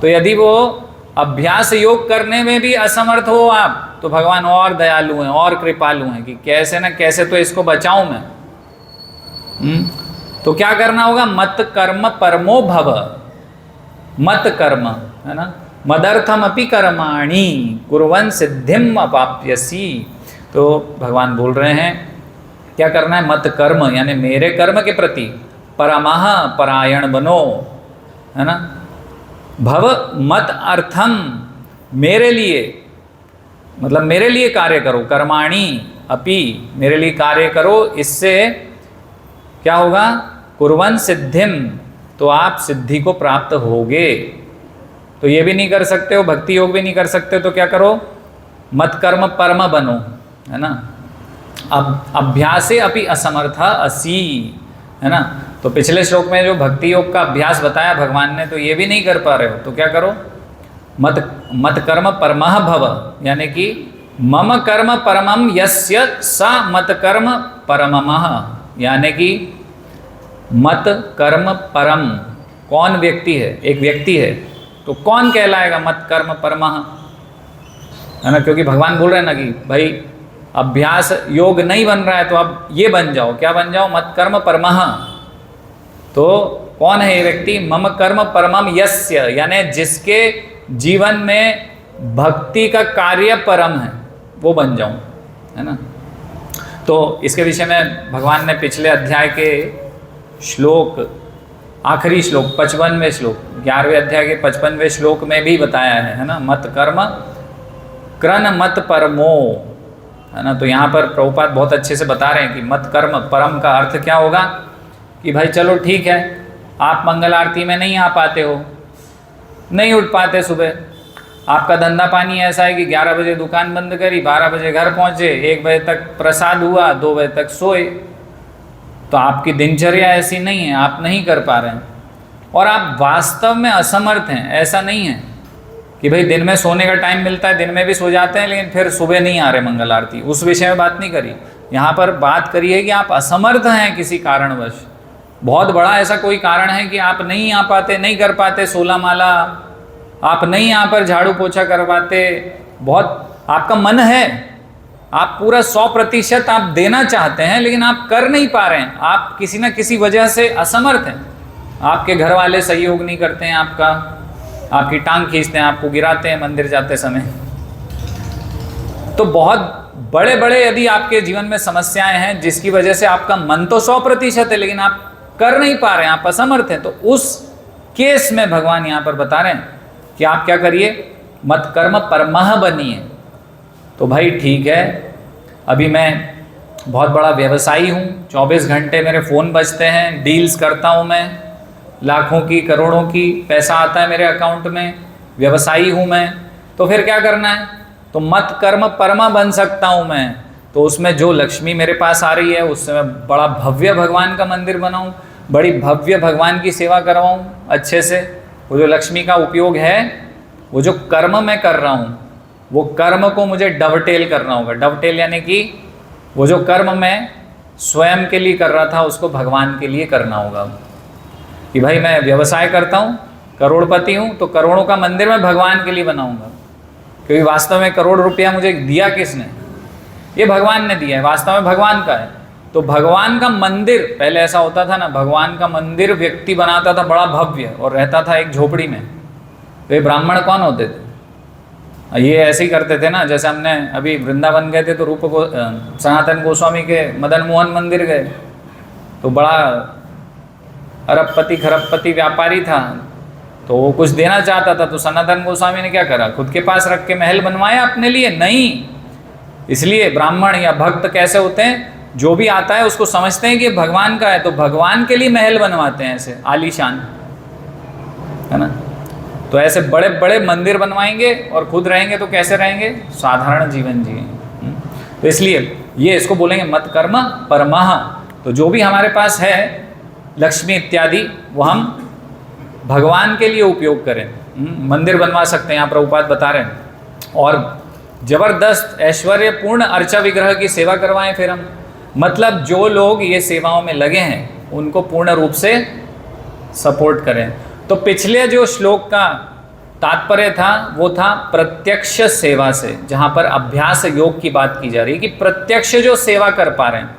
तो यदि वो अभ्यास योग करने में भी असमर्थ हो आप, तो भगवान और दयालु हैं और कृपालु हैं कि कैसे न कैसे तो इसको बचाऊं मैं। तो क्या करना होगा, मत कर्म परमो भव, मत कर्म, है ना? मदर्थम अपि कर्माणि कुर्वन् सिद्धिम अवाप्यसि। तो भगवान बोल रहे हैं क्या करना है, मत कर्म यानी मेरे कर्म के प्रति परमः परायण बनो, है ना? भव मत अर्थम, मेरे लिए, मतलब मेरे लिए कार्य करो, कर्माणि अपि, मेरे लिए कार्य करो। इससे क्या होगा, कुर्वन् सिद्धिम, तो आप सिद्धि को प्राप्त होगे। तो ये भी नहीं कर सकते हो, भक्ति योग भी नहीं कर सकते, तो क्या करो, मत कर्म परम बनो, है ना। अब अभ्यासे अपि असमर्था असी, है ना। तो पिछले श्लोक में जो भक्ति योग का अभ्यास बताया भगवान ने, तो ये भी नहीं कर पा रहे हो, तो क्या करो, मत कर्म परमः भव, यानी कि मम कर्म परमम यस्य स मत कर्म परममः, यानी कि मत कर्म परम कौन व्यक्ति है, एक व्यक्ति है, तो कौन कहलाएगा मत कर्म परमः, है ना। क्योंकि भगवान बोल रहे हैं ना कि भाई अभ्यास योग नहीं बन रहा है, तो अब ये बन जाओ, क्या बन जाओ, मत कर्म परमः। तो कौन है ये व्यक्ति, मम कर्म परमम यस्य, यानी जिसके जीवन में भक्ति का कार्य परम है, वो बन जाऊं, है ना। तो इसके विषय में भगवान ने पिछले अध्याय के श्लोक, आखिरी श्लोक 55वें श्लोक, 11वें अध्याय के 55वें श्लोक में भी बताया है ना, मत कर्म क्रन मत परमो, है ना। तो यहाँ पर प्रभुपाद बहुत अच्छे से बता रहे हैं कि मत कर्म परम का अर्थ क्या होगा, कि भाई चलो ठीक है, आप मंगल आरती में नहीं आ पाते हो, नहीं उठ पाते सुबह, आपका धंधा पानी ऐसा है कि 11 बजे दुकान बंद करी, 12 बजे घर पहुँचे, 1 बजे तक प्रसाद हुआ, 2 बजे तक सोए, तो आपकी दिनचर्या ऐसी नहीं है, आप नहीं कर पा रहे हैं, और आप वास्तव में असमर्थ हैं। ऐसा नहीं है कि भाई दिन में सोने का टाइम मिलता है, दिन में भी सो जाते हैं, लेकिन फिर सुबह नहीं आ रहे मंगल आरती, उस विषय में बात नहीं करी। यहाँ पर बात करी है कि आप असमर्थ हैं किसी कारणवश, बहुत बड़ा ऐसा कोई कारण है कि आप नहीं आ पाते, नहीं कर पाते 16 माला, आप नहीं यहाँ पर झाड़ू पोछा करवाते, बहुत आपका मन है, आप पूरा 100% आप देना चाहते हैं, लेकिन आप कर नहीं पा रहे हैं, आप किसी न किसी वजह से असमर्थ हैं। आपके घर वाले सहयोग नहीं करते हैं आपका, आपकी टांग खींचते हैं, आपको गिराते हैं मंदिर जाते समय। तो बहुत बड़े बड़े यदि आपके जीवन में समस्याएं हैं जिसकी वजह से आपका मन तो 100% है, लेकिन आप कर नहीं पा रहे हैं, आप असमर्थ हैं, तो उस केस में भगवान यहाँ पर बता रहे हैं कि आप क्या करिए, मत कर्म परमः बनिए। तो भाई ठीक है, अभी मैं बहुत बड़ा व्यवसायी हूँ, 24 घंटे मेरे फ़ोन बजते हैं, डील्स करता हूँ मैं, लाखों की करोड़ों की पैसा आता है मेरे अकाउंट में, व्यवसायी हूँ मैं, तो फिर क्या करना है, तो मत कर्म परमा बन सकता हूँ मैं। तो उसमें जो लक्ष्मी मेरे पास आ रही है उससे मैं बड़ा भव्य भगवान का मंदिर बनाऊँ, बड़ी भव्य भगवान की सेवा करवाऊँ अच्छे से। वो जो लक्ष्मी का उपयोग है, वो जो कर्म मैं कर रहा हूँ, वो कर्म को मुझे डवटेल करना होगा। डवटेल यानी कि वो जो कर्म मैं स्वयं के लिए कर रहा था उसको भगवान के लिए करना होगा। कि भाई मैं व्यवसाय करता हूँ, करोड़पति हूँ, तो करोड़ों का मंदिर मैं भगवान के लिए बनाऊंगा, क्योंकि वास्तव में करोड़ रुपया मुझे दिया किसने, ये भगवान ने दिया है, वास्तव में भगवान का है। तो भगवान का मंदिर, पहले ऐसा होता था ना, भगवान का मंदिर व्यक्ति बनाता था बड़ा भव्य और रहता था एक झोपड़ी में। तो ये ब्राह्मण कौन होते थे, ये ऐसे ही करते थे ना। जैसे हमने अभी वृंदावन गए थे तो सनातन गोस्वामी के मदन मोहन मंदिर गए, तो बड़ा अरबपति खरबपति व्यापारी था, तो वो कुछ देना चाहता था, तो सनातन गोस्वामी ने क्या करा, खुद के पास रख के महल बनवाया अपने लिए? नहीं। इसलिए ब्राह्मण या भक्त कैसे होते हैं, जो भी आता है उसको समझते हैं कि भगवान का है, तो भगवान के लिए महल बनवाते हैं ऐसे आलीशान, है ना। तो ऐसे बड़े बड़े मंदिर बनवाएंगे और खुद रहेंगे तो कैसे रहेंगे, साधारण जीवन जिएंगे। तो इसलिए ये इसको बोलेंगे मत कर्म परमः। तो जो भी हमारे पास है लक्ष्मी इत्यादि, वो हम भगवान के लिए उपयोग करें। मंदिर बनवा सकते हैं, यहाँ प्रभुपाद बता रहे हैं, और जबरदस्त ऐश्वर्यपूर्ण अर्चा विग्रह की सेवा करवाएं। फिर हम मतलब जो लोग ये सेवाओं में लगे हैं उनको पूर्ण रूप से सपोर्ट करें। तो पिछले जो श्लोक का तात्पर्य था वो था प्रत्यक्ष सेवा से, जहाँ पर अभ्यास योग की बात की जा रही है कि प्रत्यक्ष जो सेवा कर पा रहे हैं,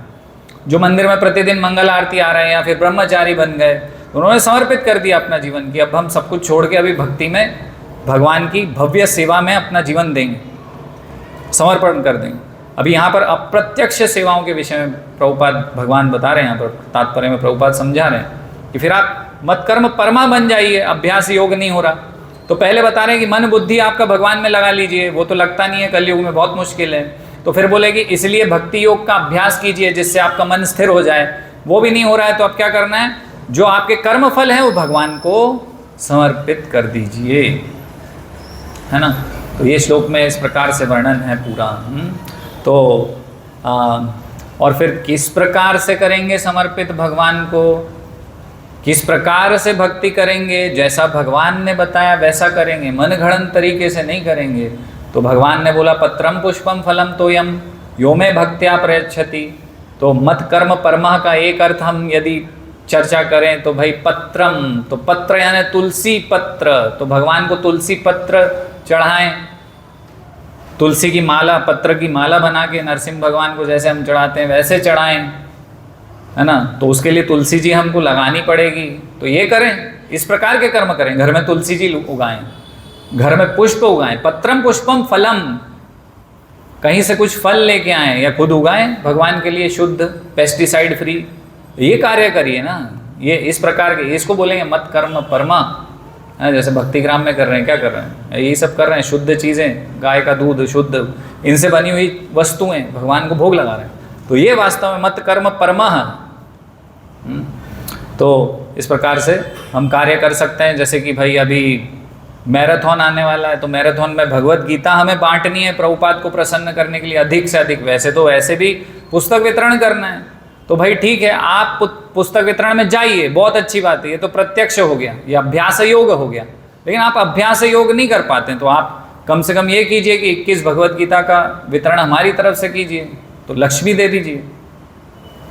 जो मंदिर में प्रतिदिन मंगल आरती आ रहे हैं या फिर ब्रह्मचारी बन गए, उन्होंने समर्पित कर दिया अपना जीवन कि अब हम सब कुछ छोड़ के अभी भक्ति में भगवान की भव्य सेवा में अपना जीवन देंगे, समर्पण कर देंगे। अभी यहाँ पर अप्रत्यक्ष सेवाओं के विषय में प्रभुपाद भगवान बता रहे हैं, यहाँ पर तात्पर्य में प्रभुपाद समझा रहे हैं कि फिर आप मत कर्म परमा बन जाइए, अभ्यास योग नहीं हो रहा। तो पहले बता रहे हैं कि मन बुद्धि आपका भगवान में लगा लीजिए, वो तो लगता नहीं है, कलयुग में बहुत मुश्किल है। तो फिर बोलेगी इसलिए भक्ति योग का अभ्यास कीजिए जिससे आपका मन स्थिर हो जाए, वो भी नहीं हो रहा है, तो अब क्या करना है, जो आपके कर्म फल हैं वो भगवान को समर्पित कर दीजिए, है ना। तो ये श्लोक में इस प्रकार से वर्णन है पूरा। तो और फिर किस प्रकार से करेंगे समर्पित भगवान को, किस प्रकार से भक्ति करेंगे, जैसा भगवान ने बताया वैसा करेंगे, मनगढ़ंत तरीके से नहीं करेंगे। तो भगवान ने बोला पत्रम पुष्पम फलम तोयम यो में भक्त्या प्रयच्छति। तो मत कर्म परमा का एक अर्थ हम यदि चर्चा करें तो भाई पत्रम, तो पत्र यानी तुलसी पत्र, तो भगवान को तुलसी पत्र चढ़ाएं, तुलसी की माला, पत्र की माला बना के नरसिंह भगवान को जैसे हम चढ़ाते हैं वैसे चढ़ाएं, है ना। तो उसके लिए तुलसी जी हमको लगानी पड़ेगी, तो ये करें, इस प्रकार के कर्म करें। घर में तुलसी जी उगाएं, घर में पुष्प उगाएं, पत्रम पुष्पम फलम, कहीं से कुछ फल लेके आएं या खुद उगाएं भगवान के लिए शुद्ध पेस्टिसाइड फ्री, ये कार्य करिए ना। ये इस प्रकार के, इसको बोलेंगे मत कर्म परमा। जैसे भक्तिग्राम में कर रहे हैं, क्या कर रहे हैं, यही सब कर रहे हैं, शुद्ध चीज़ें, गाय का दूध शुद्ध, इनसे बनी हुई वस्तुएं भगवान को भोग लगा रहे हैं। तो ये वास्तव में मत कर्म परमा है। तो इस प्रकार से हम कार्य कर सकते हैं। जैसे कि भाई अभी मैराथन आने वाला है, तो मैराथन में भगवत गीता हमें बांटनी है प्रभुपाद को प्रसन्न करने के लिए अधिक से अधिक। वैसे तो वैसे भी पुस्तक वितरण करना है, तो भाई ठीक है, आप पुस्तक वितरण में जाइए, बहुत अच्छी बात है, ये तो प्रत्यक्ष हो गया, ये अभ्यास योग हो गया। लेकिन आप अभ्यास योग नहीं कर पाते हैं, तो आप कम से कम ये कीजिए कि 21 भगवत गीता का वितरण हमारी तरफ से कीजिए, तो लक्ष्मी दे दीजिए।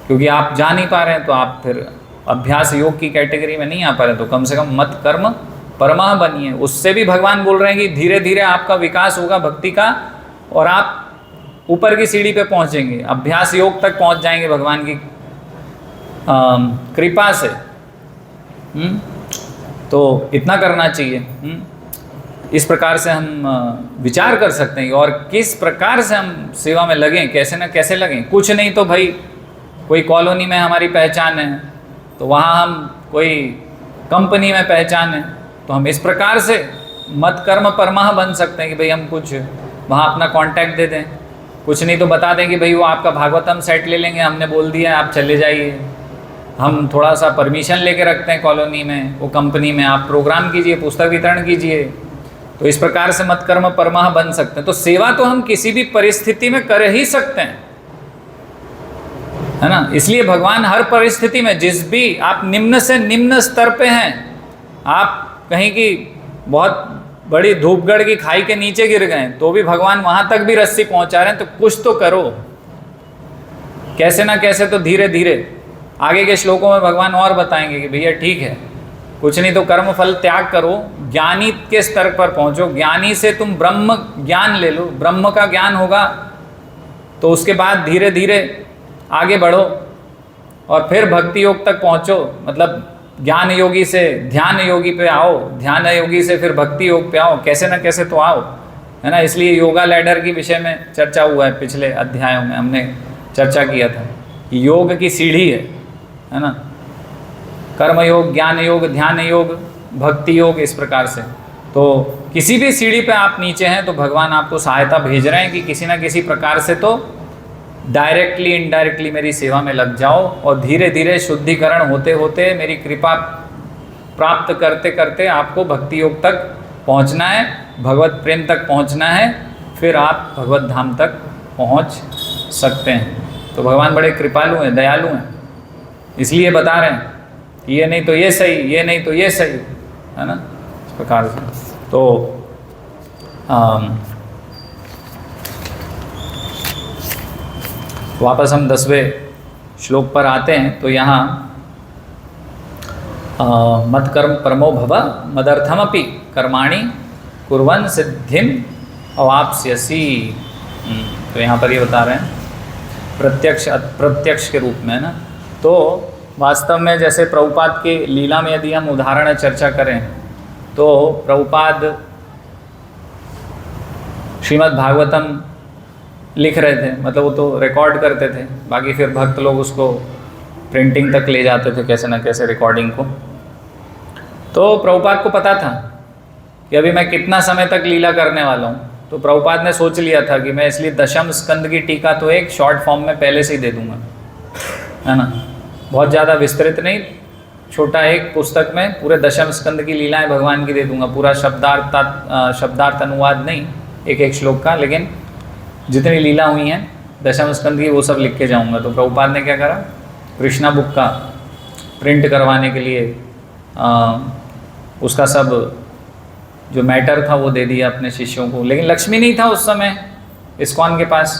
क्योंकि आप जा नहीं पा रहे हैं, तो आप फिर अभ्यास योग की कैटेगरी में नहीं आ पा रहे, तो कम से कम मत कर्म परमा बनिए। उससे भी भगवान बोल रहे हैं कि धीरे धीरे आपका विकास होगा भक्ति का, और आप ऊपर की सीढ़ी पे पहुंचेंगे, अभ्यास योग तक पहुंच जाएंगे भगवान की कृपा से। तो इतना करना चाहिए। इस प्रकार से हम विचार कर सकते हैं और किस प्रकार से हम सेवा में लगें, कैसे ना कैसे लगें। कुछ नहीं तो भाई कोई कॉलोनी में हमारी पहचान है, तो वहाँ हम कोई कंपनी में पहचान है, तो हम इस प्रकार से मत कर्म परमा बन सकते हैं कि भाई हम कुछ वहाँ अपना कांटेक्ट दे दें। कुछ नहीं तो बता दें कि भाई वो आपका भागवतम सेट ले लेंगे, हमने बोल दिया आप चले जाइए। हम थोड़ा सा परमिशन लेके रखते हैं कॉलोनी में, वो कंपनी में, आप प्रोग्राम कीजिए, पुस्तक वितरण कीजिए। तो इस प्रकार से मत कर्म परमा बन सकते हैं। तो सेवा तो हम किसी भी परिस्थिति में कर ही सकते हैं, है ना। इसलिए भगवान हर परिस्थिति में, जिस भी आप निम्न से निम्न स्तर पे हैं, आप कहीं की बहुत बड़ी धूपगढ़ की खाई के नीचे गिर गए, तो भी भगवान वहाँ तक भी रस्सी पहुँचा रहे हैं। तो कुछ तो करो, कैसे ना कैसे तो धीरे धीरे। आगे के श्लोकों में भगवान और बताएंगे कि भैया ठीक है, कुछ नहीं तो कर्म फल त्याग करो, ज्ञानी के स्तर पर पहुँचो, ज्ञानी से तुम ब्रह्म ज्ञान ले लो, ब्रह्म का ज्ञान होगा तो उसके बाद धीरे धीरे आगे बढ़ो और फिर भक्ति योग तक पहुँचो। मतलब ज्ञान योगी से ध्यान योगी पे आओ, ध्यान योगी से फिर भक्ति योग पे आओ, कैसे ना कैसे तो आओ, है ना। इसलिए योगा लैडर के विषय में चर्चा हुआ है, पिछले अध्यायों में हमने चर्चा किया था कि योग की सीढ़ी है ना। कर्म योग, ज्ञान योग, ध्यान योग, भक्ति योग, इस प्रकार से। तो किसी भी सीढ़ी पे आप नीचे हैं तो भगवान आपको सहायता भेज रहे हैं कि किसी ना किसी प्रकार से तो डायरेक्टली इनडायरेक्टली मेरी सेवा में लग जाओ, और धीरे धीरे शुद्धिकरण होते होते, मेरी कृपा प्राप्त करते करते आपको भक्ति योग तक पहुंचना है, भगवत प्रेम तक पहुंचना है, फिर आप भगवत धाम तक पहुंच सकते हैं। तो भगवान बड़े कृपालु हैं, दयालु हैं, इसलिए बता रहे हैं कि ये नहीं तो ये सही, ये नहीं तो ये सही, है ना, इस प्रकार से। तो वापस हम 10वें श्लोक पर आते हैं। तो यहाँ मत कर्म परमो भव मदर्थमपि कर्माणि कुर्वन् सिद्धिम अवाप्स्यसि। तो यहाँ पर ये बता रहे हैं प्रत्यक्ष अप्रत्यक्ष के रूप में ना। तो वास्तव में जैसे प्रभुपाद के लीला में यदि हम उदाहरण चर्चा करें तो प्रभुपाद श्रीमद् भागवतम लिख रहे थे, मतलब वो तो रिकॉर्ड करते थे, बाकी फिर भक्त लोग उसको प्रिंटिंग तक ले जाते थे कैसे ना कैसे रिकॉर्डिंग को। तो प्रभुपाद को पता था कि अभी मैं कितना समय तक लीला करने वाला हूँ। तो प्रभुपाद ने सोच लिया था कि मैं इसलिए दशम स्कंद की टीका तो एक शॉर्ट फॉर्म में पहले से ही दे दूँगा, है ना, बहुत ज़्यादा विस्तृत नहीं, छोटा एक पुस्तक में पूरे दशम स्कंद की लीलाएं भगवान की दे दूंगा, पूरा शब्दार्थ अनुवाद नहीं, एक एक श्लोक का, लेकिन जितनी लीला हुई हैं दशम स्कंद की वो सब लिख के जाऊंगा। तो प्रभुपाद ने क्या करा, कृष्णा बुक का प्रिंट करवाने के लिए उसका सब जो मैटर था वो दे दिया अपने शिष्यों को। लेकिन लक्ष्मी नहीं था उस समय इस्कॉन के पास।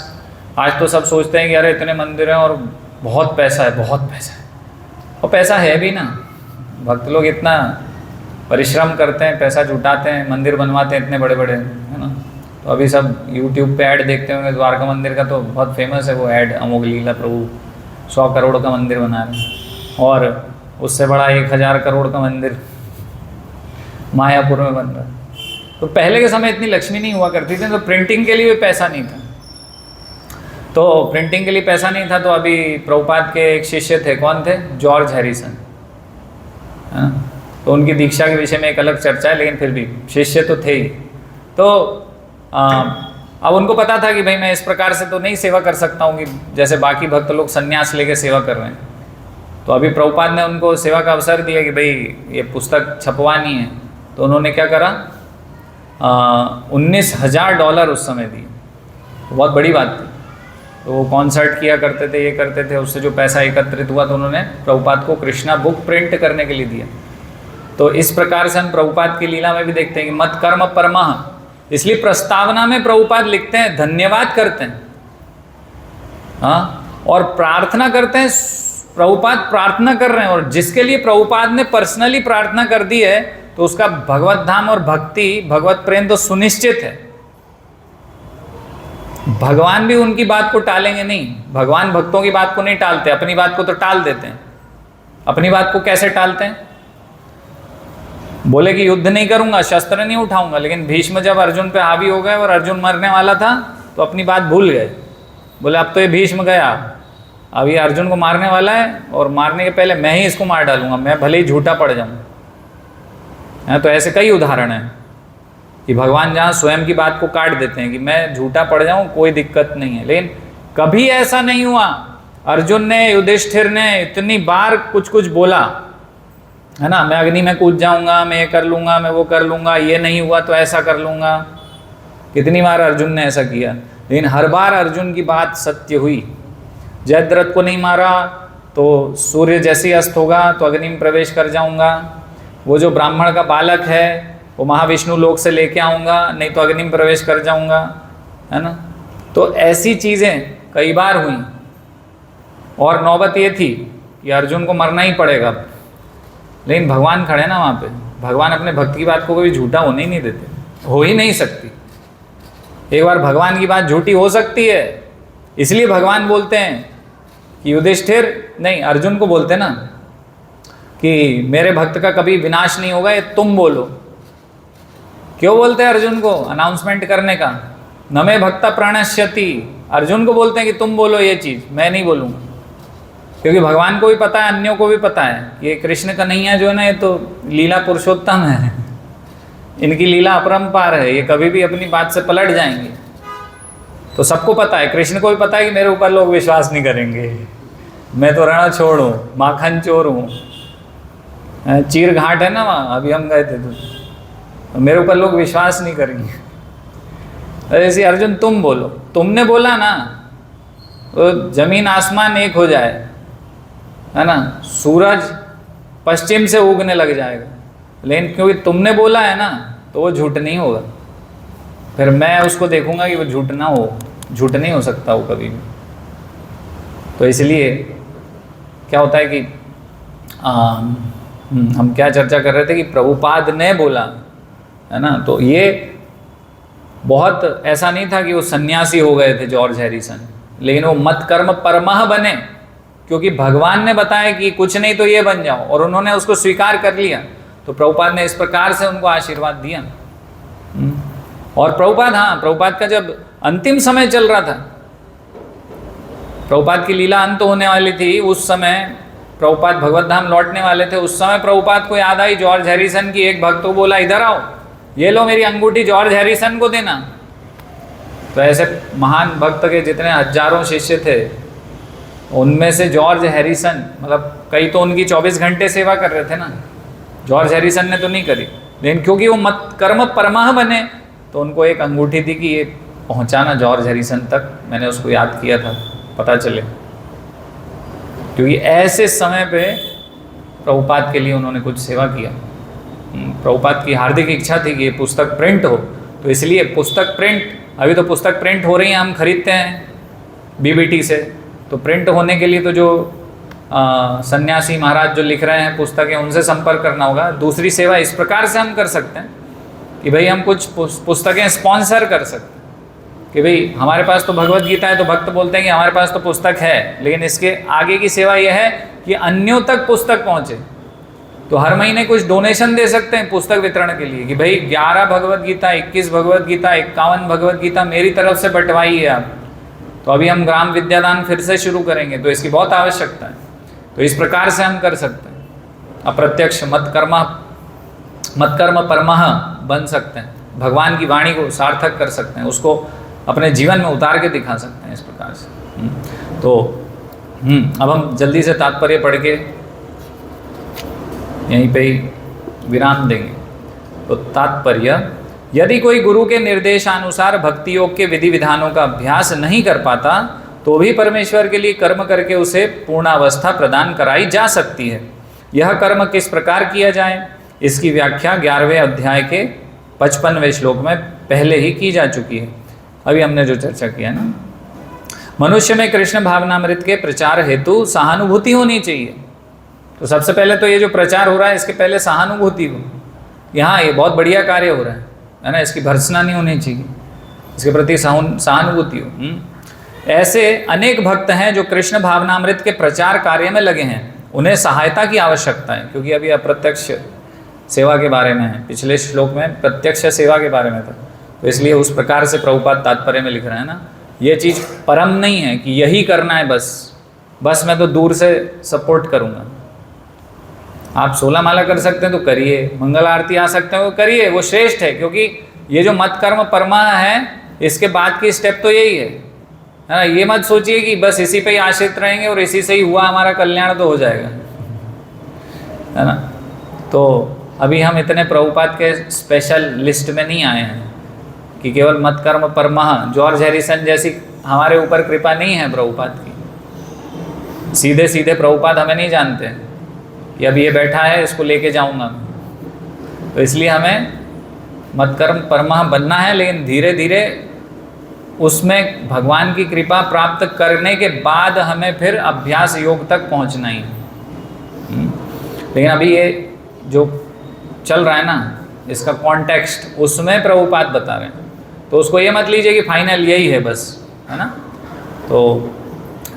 आज तो सब सोचते हैं कि अरे इतने मंदिर हैं और बहुत पैसा है, बहुत पैसा है, और पैसा है भी ना। भक्त लोग इतना परिश्रम करते हैं, पैसा जुटाते हैं, मंदिर बनवाते हैं इतने बड़े बड़े, है ना। तो अभी सब यूट्यूब पे ऐड देखते होंगे, द्वारका मंदिर का तो बहुत फेमस है वो ऐड, अमोघ लीला प्रभु 100 करोड़ का मंदिर बना रहे हैं, और उससे बड़ा 1000 करोड़ का मंदिर मायापुर में बन रहा है। तो पहले के समय इतनी लक्ष्मी नहीं हुआ करती थी, तो प्रिंटिंग के लिए भी पैसा नहीं था। तो प्रिंटिंग के लिए पैसा नहीं था, तो अभी प्रभुपाद के एक शिष्य थे, कौन थे, जॉर्ज हैरिसन, हाँ। तो उनकी दीक्षा के विषय में एक अलग चर्चा है, लेकिन फिर भी शिष्य तो थे ही। तो अब उनको पता था कि भाई मैं इस प्रकार से तो नहीं सेवा कर सकता हूँ कि जैसे बाकी भक्त लोग संन्यास लेके सेवा कर रहे हैं। तो अभी प्रभुपाद ने उनको सेवा का अवसर दिया कि भाई ये पुस्तक छपवानी है। तो उन्होंने क्या करा, $19,000 उस समय दिए, तो बहुत बड़ी बात थी। तो वो कॉन्सर्ट किया करते थे, ये करते थे, उससे जो पैसा एकत्रित हुआ तो उन्होंने प्रभुपाद को कृष्णा बुक प्रिंट करने के लिए दिया। तो इस प्रकार से हम प्रभुपाद की लीला में भी देखते हैं कि मत कर्म परमः, इसलिए प्रस्तावना में प्रभुपाद लिखते हैं, धन्यवाद करते हैं, हाँ, और प्रार्थना करते हैं। प्रभुपाद प्रार्थना कर रहे हैं, और जिसके लिए प्रभुपाद ने पर्सनली प्रार्थना कर दी है तो उसका भगवत धाम और भक्ति, भगवत प्रेम तो सुनिश्चित है। भगवान भी उनकी बात को टालेंगे नहीं, भगवान भक्तों की बात को नहीं टालते, अपनी बात को तो टाल देते हैं। अपनी बात को कैसे टालते हैं, बोले कि युद्ध नहीं करूंगा, शस्त्र नहीं उठाऊंगा, लेकिन भीष्म जब अर्जुन पे हावी हो गए और अर्जुन मरने वाला था तो अपनी बात भूल गए। बोले अब तो ये भीष्म गया, अब ये अर्जुन को मारने वाला है, और मारने के पहले मैं ही इसको मार डालूंगा, मैं भले ही झूठा पड़ जाऊं। तो ऐसे कई उदाहरण हैं कि भगवान जहाँ स्वयं की बात को काट देते हैं कि मैं झूठा पड़ जाऊं, कोई दिक्कत नहीं है। लेकिन कभी ऐसा नहीं हुआ, अर्जुन ने, युधिष्ठिर ने इतनी बार कुछ कुछ बोला, है ना, मैं अग्नि में कूद जाऊंगा, मैं ये कर लूंगा, मैं वो कर लूंगा, ये नहीं हुआ तो ऐसा कर लूंगा। कितनी बार अर्जुन ने ऐसा किया, लेकिन हर बार अर्जुन की बात सत्य हुई। जयद्रथ को नहीं मारा तो सूर्य जैसे ही अस्त होगा तो अग्नि में प्रवेश कर जाऊंगा। वो जो ब्राह्मण का बालक है वो महाविष्णु लोक से लेके आऊँगा, नहीं तो अग्नि में प्रवेश कर जाऊँगा, है ना। तो ऐसी चीज़ें कई बार हुई, और नौबत ये थी कि अर्जुन को मरना ही पड़ेगा, लेकिन भगवान खड़े ना वहाँ पे। भगवान अपने भक्त की बात को कभी झूठा होने ही नहीं देते, हो ही नहीं सकती। एक बार भगवान की बात झूठी हो सकती है, इसलिए भगवान बोलते हैं कि युधिष्ठिर, नहीं अर्जुन को बोलते ना कि मेरे भक्त का कभी विनाश नहीं होगा, ये तुम बोलो। क्यों बोलते हैं अर्जुन को, अनाउंसमेंट करने का, न मे भक्ता प्रणश्यति। अर्जुन को बोलते हैं कि तुम बोलो ये चीज़, मैं नहीं बोलूँगा, क्योंकि भगवान को भी पता है, अन्यों को भी पता है कि ये कृष्ण कन्हैया जो है ना, ये तो लीला पुरुषोत्तम है, इनकी लीला अपरंपार है, ये कभी भी अपनी बात से पलट जाएंगे। तो सबको पता है, कृष्ण को भी पता है कि मेरे ऊपर लोग विश्वास नहीं करेंगे, मैं तो रण छोड़ हूँ, माखन चोर हूँ। चीर घाट है ना वहाँ, अभी हम गए थे, तो मेरे ऊपर लोग विश्वास नहीं करेंगे। ऐसे अर्जुन तुम बोलो, तुमने बोला ना तो जमीन आसमान एक हो जाए, है ना, सूरज पश्चिम से उगने लग जाएगा, लेकिन क्योंकि तुमने बोला है ना तो वो झूठ नहीं होगा। फिर मैं उसको देखूंगा कि वो झूठ ना हो, झूठ नहीं हो सकता वो कभी भी। तो इसलिए क्या होता है कि हम क्या चर्चा कर रहे थे कि प्रभुपाद ने बोला, है ना। तो ये बहुत ऐसा नहीं था कि वो सन्यासी हो गए थे जॉर्ज हैरिसन, लेकिन वो मत कर्म परमः बने, क्योंकि भगवान ने बताया कि कुछ नहीं तो ये बन जाओ, और उन्होंने उसको स्वीकार कर लिया। तो प्रभुपाद ने इस प्रकार से उनको आशीर्वाद दिया। और प्रभुपाद, हाँ, प्रभुपाद का जब अंतिम समय चल रहा था, प्रभुपाद की लीला अंत होने वाली थी, उस समय प्रभुपाद भगवत धाम लौटने वाले थे। उस समय प्रभुपाद को याद आई जॉर्ज हैरिसन की। एक भक्त को बोला, इधर आओ, ये लो मेरी अंगूठी जॉर्ज हैरिसन को देना। तो ऐसे महान भक्त के जितने हजारों शिष्य थे उनमें से जॉर्ज हैरिसन, मतलब कई तो उनकी 24 घंटे सेवा कर रहे थे ना, जॉर्ज हैरिसन ने तो नहीं करी, लेकिन क्योंकि वो मत कर्म परमाह बने तो उनको एक अंगूठी दी कि ये पहुंचाना जॉर्ज हैरिसन तक। मैंने उसको याद किया था, पता चले, क्योंकि ऐसे समय पे प्रभुपाद के लिए उन्होंने कुछ सेवा किया। प्रभुपाद की हार्दिक इच्छा थी कि ये पुस्तक प्रिंट हो, तो इसलिए पुस्तक प्रिंट, अभी तो पुस्तक प्रिंट हो रही है, हम खरीदते हैं बीबीटी से, तो प्रिंट होने के लिए तो जो सन्यासी महाराज जो लिख रहे हैं पुस्तकें, उनसे संपर्क करना होगा। दूसरी सेवा इस प्रकार से हम कर सकते हैं कि भाई हम कुछ पुस्तकें स्पॉन्सर कर सकते हैं कि भाई हमारे पास तो भगवत गीता है, तो भक्त बोलते हैं कि हमारे पास तो पुस्तक है, लेकिन इसके आगे की सेवा यह है कि अन्यों तक पुस्तक पहुँचे। तो हर महीने कुछ डोनेशन दे सकते हैं पुस्तक वितरण के लिए कि भाई 11 भगवत गीता, 21 भगवत गीता, 51 भगवत गीता मेरी तरफ से बंटवाइए आप। तो अभी हम ग्राम विद्यादान फिर से शुरू करेंगे, तो इसकी बहुत आवश्यकता है। तो इस प्रकार से हम कर सकते हैं, अप्रत्यक्ष मत कर्म परमः बन सकते हैं, भगवान की वाणी को सार्थक कर सकते हैं, उसको अपने जीवन में उतार के दिखा सकते हैं इस प्रकार से। तो अब हम जल्दी से तात्पर्य पढ़ के यहीं पे ही विराम देंगे। तो तात्पर्य, यदि कोई गुरु के निर्देशानुसार भक्ति योग के विधि विधानों का अभ्यास नहीं कर पाता तो भी परमेश्वर के लिए कर्म करके उसे पूर्णावस्था प्रदान कराई जा सकती है। यह कर्म किस प्रकार किया जाए, इसकी व्याख्या 11वें अध्याय के 55वें श्लोक में पहले ही की जा चुकी है। अभी हमने जो चर्चा किया ना, मनुष्य में कृष्ण भावनामृत के प्रचार हेतु सहानुभूति होनी चाहिए। तो सबसे पहले तो ये जो प्रचार हो रहा है इसके पहले सहानुभूति हो, यहाँ ये बहुत बढ़िया कार्य हो रहा है ना, इसकी भर्त्सना नहीं होनी चाहिए, इसके प्रति सहानुभूति हो। ऐसे अनेक भक्त हैं जो कृष्ण भावनामृत के प्रचार कार्य में लगे हैं, उन्हें सहायता की आवश्यकता है, क्योंकि अभी अप्रत्यक्ष सेवा के बारे में है, पिछले श्लोक में प्रत्यक्ष सेवा के बारे में था, तो इसलिए उस प्रकार से प्रभुपाद तात्पर्य में लिख रहे हैं ना। ये चीज़ परम नहीं है कि यही करना है बस मैं तो दूर से सपोर्ट करूँगा। आप 16 माला कर सकते हैं तो करिए, मंगल आरती आ सकते हैं तो करिए, वो श्रेष्ठ है, क्योंकि ये जो मत कर्म परमाह है इसके बाद की स्टेप तो यही है ना। ये मत सोचिए कि बस इसी पे ही आश्रित रहेंगे और इसी से ही हुआ हमारा कल्याण तो हो जाएगा, है ना। तो अभी हम इतने प्रभुपाद के स्पेशल लिस्ट में नहीं आए हैं कि केवल मत कर्म परमाह, जॉर्ज हैरिसन जैसी हमारे ऊपर कृपा नहीं है प्रभुपाद की। सीधे सीधे प्रभुपाद हमें नहीं जानते हैं कि अब ये बैठा है इसको लेके जाऊंगा, तो इसलिए हमें मत कर्म परमाह बनना है, लेकिन धीरे धीरे उसमें भगवान की कृपा प्राप्त करने के बाद हमें फिर अभ्यास योग तक पहुंचना ही। लेकिन अभी ये जो चल रहा है ना, इसका कॉन्टेक्स्ट उसमें प्रभुपाद बता रहे हैं, तो उसको ये मत लीजिए कि फाइनल यही है बस, है ना। तो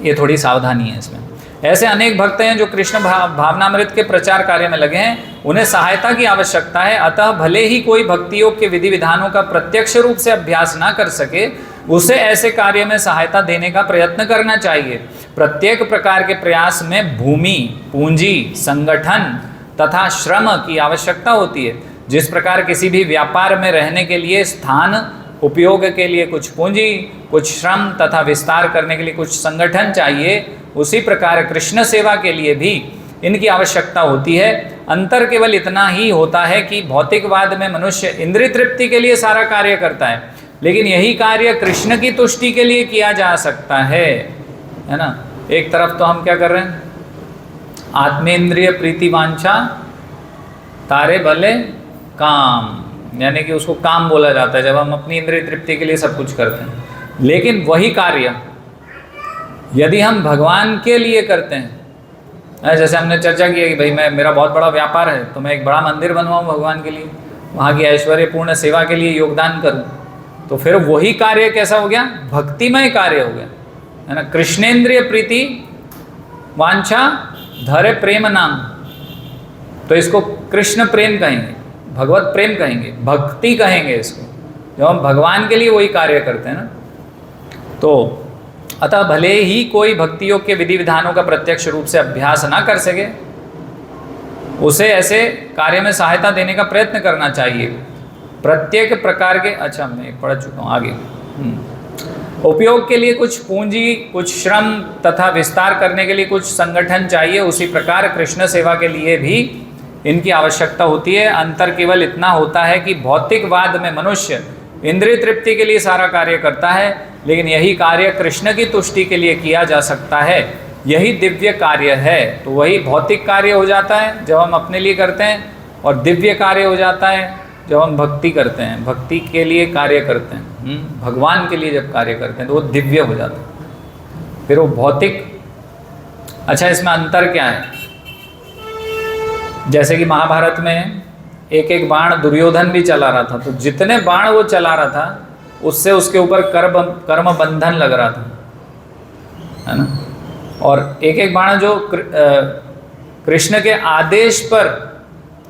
ये थोड़ी सावधानी है इसमें। ऐसे अनेक भक्त हैं जो कृष्ण भावनामृत के प्रचार कार्य में लगे हैं, उन्हें सहायता की आवश्यकता है। अतः भले ही कोई भक्ति योग के विधि विधानों का प्रत्यक्ष रूप से अभ्यास ना कर सके, उसे ऐसे कार्य में सहायता देने का प्रयत्न करना चाहिए। प्रत्येक प्रकार के प्रयास में भूमि, पूंजी, संगठन तथा श्रम की आवश्यकता होती है। जिस प्रकार किसी भी व्यापार में रहने के लिए स्थान, उपयोग के लिए कुछ पूंजी, कुछ श्रम तथा विस्तार करने के लिए कुछ संगठन चाहिए, उसी प्रकार कृष्ण सेवा के लिए भी इनकी आवश्यकता होती है। अंतर केवल इतना ही होता है कि भौतिकवाद में मनुष्य इंद्रिय तृप्ति के लिए सारा कार्य करता है, लेकिन यही कार्य कृष्ण की तुष्टि के लिए किया जा सकता है ना। एक तरफ तो हम क्या कर रहे हैं, आत्मेंद्रिय प्रीति वांछा तारे भले काम, यानी कि उसको काम बोला जाता है जब हम अपनी इंद्रिय तृप्ति के लिए सब कुछ करते हैं। लेकिन वही कार्य यदि हम भगवान के लिए करते हैं, जैसे हमने चर्चा की है कि भाई मेरा बहुत बड़ा व्यापार है, तो मैं एक बड़ा मंदिर बनवाऊँ भगवान के लिए, वहाँ की ऐश्वर्यपूर्ण सेवा के लिए योगदान करूँ, तो फिर वही कार्य कैसा हो गया, भक्तिमय कार्य हो गया, है ना। कृष्णेंद्रिय प्रीति वांछा धरे प्रेम नाम, तो इसको कृष्ण प्रेम कहेंगे, भगवत प्रेम कहेंगे, भक्ति कहेंगे इसको, जब हम भगवान के लिए वही कार्य करते हैं ना। तो अतः भले ही कोई भक्ति योग के विधि विधानों का प्रत्यक्ष रूप से अभ्यास ना कर सके, उसे ऐसे कार्य में सहायता देने का प्रयत्न करना चाहिए। प्रत्येक प्रकार के, अच्छा मैं पढ़ चुका हूँ आगे। उपयोग के लिए कुछ पूंजी, कुछ श्रम तथा विस्तार करने के लिए कुछ संगठन चाहिए, उसी प्रकार कृष्ण सेवा के लिए भी इनकी आवश्यकता होती है। अंतर केवल इतना होता है कि भौतिकवाद में मनुष्य इंद्रिय तृप्ति के लिए सारा कार्य करता है, लेकिन यही कार्य कृष्ण की तुष्टि के लिए किया जा सकता है, यही दिव्य कार्य है। तो वही भौतिक कार्य हो जाता है जब हम अपने लिए करते हैं, और दिव्य कार्य हो जाता है जब हम भक्ति करते हैं, भक्ति के लिए कार्य करते हैं, भगवान के लिए जब कार्य करते हैं तो वो दिव्य हो जाता है, फिर वो भौतिक। अच्छा, इसमें अंतर क्या है? जैसे कि महाभारत में एक एक बाण दुर्योधन भी चला रहा था, तो जितने बाण वो चला रहा था उससे उसके ऊपर कर्म बंधन लग रहा था, है ना। और एक एक बाण जो कृष्ण के आदेश पर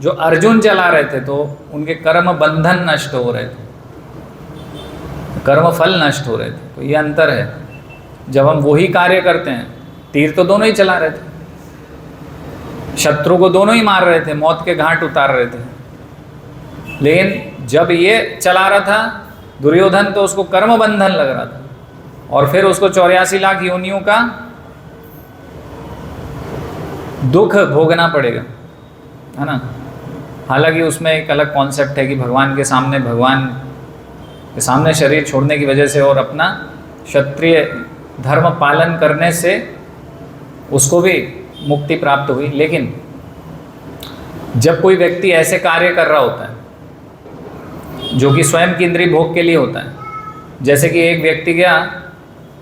जो अर्जुन चला रहे थे तो उनके कर्म बंधन नष्ट हो रहे थे, कर्म फल नष्ट हो रहे थे। तो ये अंतर है। जब हम वही कार्य करते हैं, तीर तो दोनों ही चला रहे थे, शत्रु को दोनों ही मार रहे थे, मौत के घाट उतार रहे थे, लेकिन जब ये चला रहा था दुर्योधन तो उसको कर्म बंधन लग रहा था, और फिर उसको 84 लाख योनियों का दुख भोगना पड़ेगा, है ना। हालांकि उसमें एक अलग कॉन्सेप्ट है कि भगवान के सामने शरीर छोड़ने की वजह से और अपना क्षत्रिय धर्म पालन करने से उसको भी मुक्ति प्राप्त हुई। लेकिन जब कोई व्यक्ति ऐसे कार्य कर रहा होता है जो कि स्वयं की इंद्रिय भोग के लिए होता है, जैसे कि एक व्यक्ति गया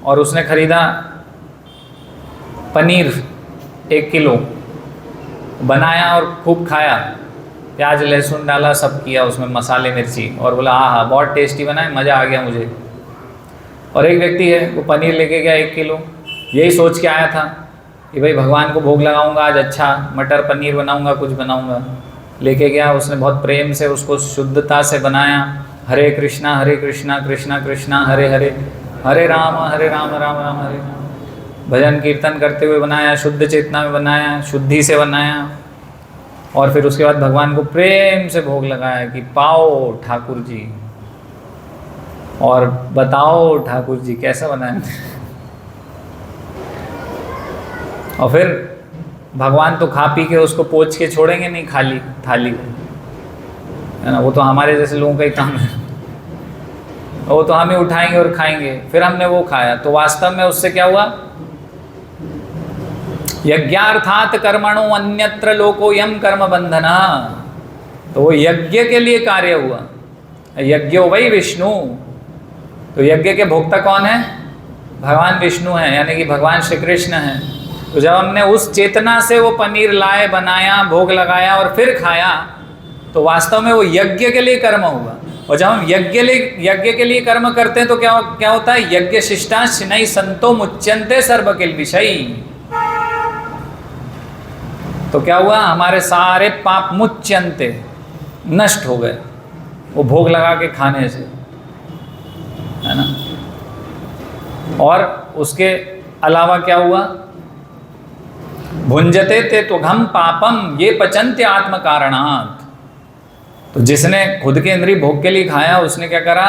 और उसने खरीदा पनीर 1 किलो, बनाया और खूब खाया, प्याज लहसुन डाला, सब किया उसमें, मसाले मिर्ची, और बोला हाँ बहुत टेस्टी बना है, मज़ा आ गया मुझे। और एक व्यक्ति है वो पनीर लेके गया 1 किलो, यही सोच के आया था कि भाई भगवान को भोग लगाऊंगा आज, अच्छा मटर पनीर बनाऊंगा, कुछ बनाऊंगा। लेके गया, उसने बहुत प्रेम से उसको शुद्धता से बनाया, हरे कृष्णा कृष्णा कृष्णा हरे हरे, हरे राम राम राम हरे, भजन कीर्तन करते हुए बनाया, शुद्ध चेतना में बनाया, शुद्धि से बनाया। और फिर उसके बाद भगवान को प्रेम से भोग लगाया कि पाओ ठाकुर जी, और बताओ ठाकुर जी कैसा बनाया। और फिर भगवान तो खा पी के उसको पोंछ के छोड़ेंगे नहीं खाली थाली, है ना, वो तो हमारे जैसे लोगों का ही काम है, वो तो हमें उठाएंगे और खाएंगे। फिर हमने वो खाया तो वास्तव में उससे क्या हुआ? यज्ञार्थात कर्मणो अन्यत्र लोको यम कर्म बंधना, तो वो यज्ञ के लिए कार्य हुआ, यज्ञो वही विष्णु। तो यज्ञ के भोक्ता कौन है? भगवान विष्णु हैं, यानी कि भगवान श्री कृष्ण हैं। तो जब हमने उस चेतना से वो पनीर लाए, बनाया, भोग लगाया और फिर खाया, तो वास्तव में वो यज्ञ के लिए कर्म हुआ। और जब हम यज्ञ के लिए कर्म करते हैं तो क्या होता है? यज्ञ शिष्टांश नहीं संतो मुच्यंते सर्व किल विषय। तो क्या हुआ? हमारे सारे पाप मुच्यंते, नष्ट हो गए वो भोग लगा के खाने से, है ना। और उसके अलावा क्या हुआ? भुंजते ते तुघम पापम ये पचन्ते आत्म कारणात्। तो जिसने खुद के इंद्रिय भोग के लिए खाया उसने क्या करा?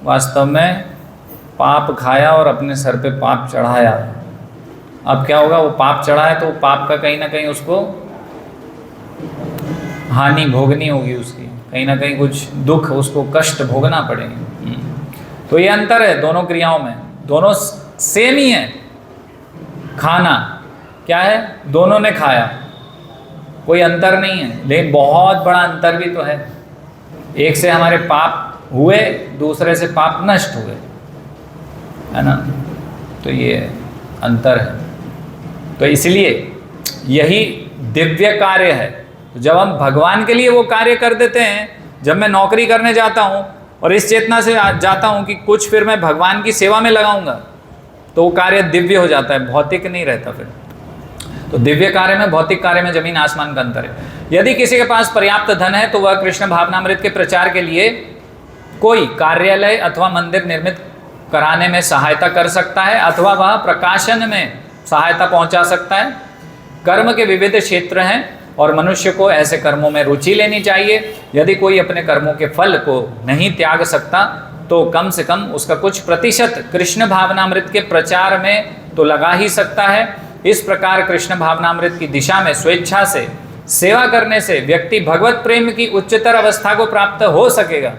वास्तव में पाप खाया और अपने सर पे पाप चढ़ाया। अब क्या होगा? वो पाप चढ़ा है तो पाप का कहीं ना कहीं उसको हानि भोगनी होगी, उसकी कहीं ना कहीं कुछ दुख, उसको कष्ट भोगना पड़ेगा। तो ये अंतर है दोनों क्रियाओं में, दोनों सेम ही है। खाना क्या है? दोनों ने खाया, कोई अंतर नहीं है, लेकिन बहुत बड़ा अंतर भी तो है। एक से हमारे पाप हुए, दूसरे से पाप नष्ट हुए, है ना। तो ये अंतर है। तो इसलिए यही दिव्य कार्य है। तो जब हम भगवान के लिए वो कार्य कर देते हैं, जब मैं नौकरी करने जाता हूँ और इस चेतना से जाता हूँ कि कुछ फिर मैं भगवान की सेवा में लगाऊंगा, तो वो कार्य दिव्य हो जाता है, भौतिक नहीं रहता फिर। तो दिव्य कार्य में, भौतिक कार्य में जमीन आसमान का अंतर है। यदि किसी के पास पर्याप्त धन है तो वह कृष्ण भावनामृत के प्रचार के लिए कोई कार्यालय अथवा मंदिर निर्मित कराने में सहायता कर सकता है, अथवा वह प्रकाशन में सहायता पहुंचा सकता है। कर्म के विविध क्षेत्र हैं और मनुष्य को ऐसे कर्मों में रुचि लेनी चाहिए। यदि कोई अपने कर्मों के फल को नहीं त्याग सकता तो कम से कम उसका कुछ प्रतिशत कृष्ण भावनामृत के प्रचार में तो लगा ही सकता है। इस प्रकार कृष्ण भावनामृत की दिशा में स्वेच्छा से सेवा करने से व्यक्ति भगवत प्रेम की उच्चतर अवस्था को प्राप्त हो सकेगा।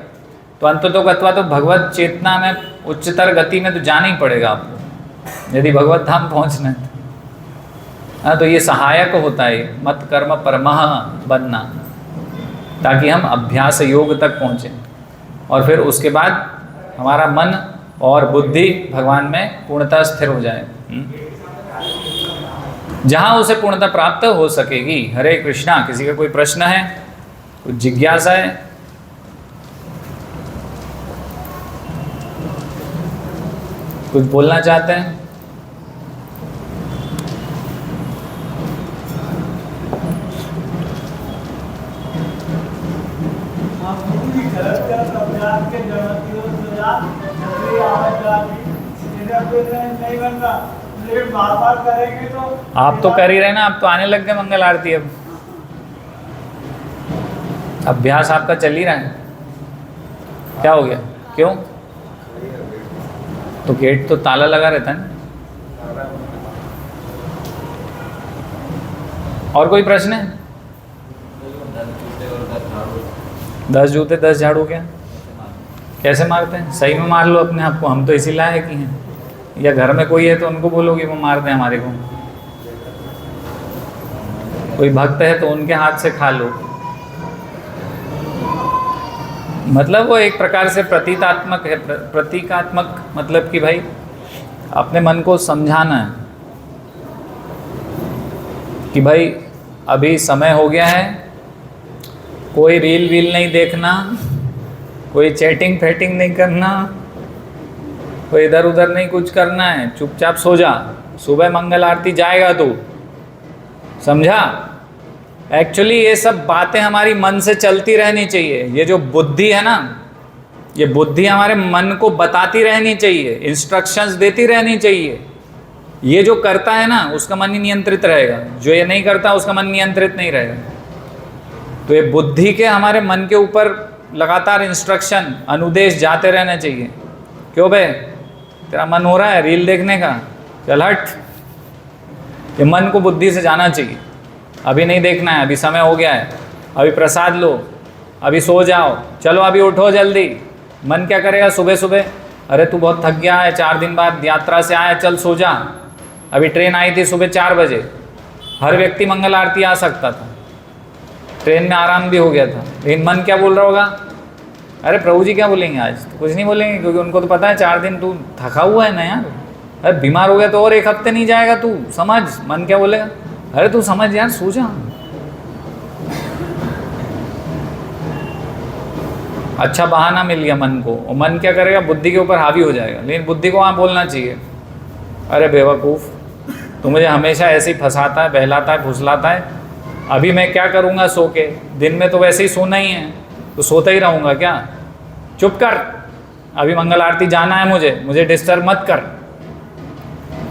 तो अंततोगत्वा तो भगवत चेतना में उच्चतर गति में तो जाना ही पड़ेगा आपको, यदि भगवत धाम पहुंचना है तो। हाँ, तो ये सहायक होता है मत कर्म परमः बनना, ताकि हम अभ्यास योग तक पहुँचें और फिर उसके बाद हमारा मन और बुद्धि भगवान में पूर्णतः स्थिर हो जाए, जहाँ उसे पूर्णतः प्राप्त हो सकेगी। हरे कृष्णा। किसी का कोई प्रश्न है, कुछ जिज्ञासा है? कुछ बोलना चाहते हैं? करेंगे तो आप तो कर ही रहे ना, आप तो आने लग गए मंगल आरती। अब अभ्यास आपका चल ही रहा है। क्या हो गया? क्यों? तो गेट तो ताला लगा रहता है ना। और कोई प्रश्न है? 10 जूते 10 झाड़ू क्या? कैसे मारते हैं? सही में मार लो अपने आप को, हम तो इसी लायक ही हैं। या घर में कोई है तो उनको बोलोगे वो मार दें हमारे को। कोई भक्त है तो उनके हाथ से खा लो। मतलब वो एक प्रकार से प्रतीकात्मक है। प्रतीकात्मक मतलब कि भाई अपने मन को समझाना है कि भाई अभी समय हो गया है, कोई रील वील नहीं देखना, कोई चैटिंग फैटिंग नहीं करना, कोई इधर उधर नहीं कुछ करना है, चुपचाप सो जा। सुबह मंगल आरती जाएगा तू, समझा? एक्चुअली ये सब बातें हमारी मन से चलती रहनी चाहिए। ये जो बुद्धि है ना, ये बुद्धि हमारे मन को बताती रहनी चाहिए, इंस्ट्रक्शंस देती रहनी चाहिए। ये जो करता है ना उसका मन ही नियंत्रित रहेगा, जो ये नहीं करता उसका मन नियंत्रित नहीं रहेगा। तो ये बुद्धि के हमारे मन के ऊपर लगातार इंस्ट्रक्शन अनुदेश जाते रहने चाहिए। क्यों बे, तेरा मन हो रहा है रील देखने का, चल हट। ये मन को बुद्धि से जाना चाहिए, अभी नहीं देखना है, अभी समय हो गया है, अभी प्रसाद लो, अभी सो जाओ, चलो अभी उठो जल्दी। मन क्या करेगा सुबह सुबह? अरे तू बहुत थक गया है, 4 दिन बाद यात्रा से आया, चल सो जा। अभी ट्रेन आई थी सुबह 4 बजे, हर व्यक्ति मंगल आरती आ सकता था, ट्रेन में आराम भी हो गया था। लेकिन मन क्या बोल रहा होगा? अरे प्रभु जी क्या बोलेंगे आज? तो कुछ नहीं बोलेंगे, क्योंकि उनको तो पता है 4 दिन तू थका हुआ है ना यार। अरे बीमार हो गया तो और 1 हफ्ते नहीं जाएगा तू, समझ। मन क्या बोलेगा? अरे तू समझ यार, सो जा। अच्छा बहाना मिल गया मन को, और मन क्या करेगा? बुद्धि के ऊपर हावी हो जाएगा। लेकिन बुद्धि को वहाँ बोलना चाहिए, अरे बेवकूफ़, तू मुझे हमेशा ऐसे ही फंसाता है, बहलाता है, फुसलाता है। अभी मैं क्या करूँगा सो के? दिन में तो वैसे ही सोना ही है, तो सोता ही रहूँगा क्या? चुप कर, अभी मंगल आरती जाना है मुझे डिस्टर्ब मत कर।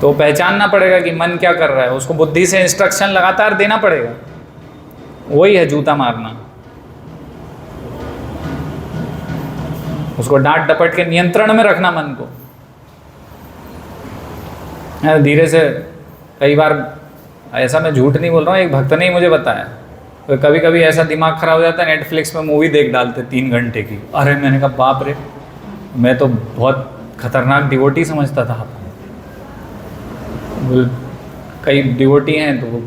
तो पहचानना पड़ेगा कि मन क्या कर रहा है, उसको बुद्धि से इंस्ट्रक्शन लगातार देना पड़ेगा। वही है जूता मारना, उसको डांट डपट के नियंत्रण में रखना मन को। धीरे से, कई बार ऐसा मैं झूठ नहीं बोल रहा हूँ, एक भक्त ने ही मुझे बताया, तो कभी कभी ऐसा दिमाग खराब हो जाता है, नेटफ्लिक्स में मूवी देख डालते 3 घंटे की। अरे मैंने कहा बाप रे, मैं तो बहुत खतरनाक डिवोटी समझता था आपको। कई डिवोटी हैं तो वो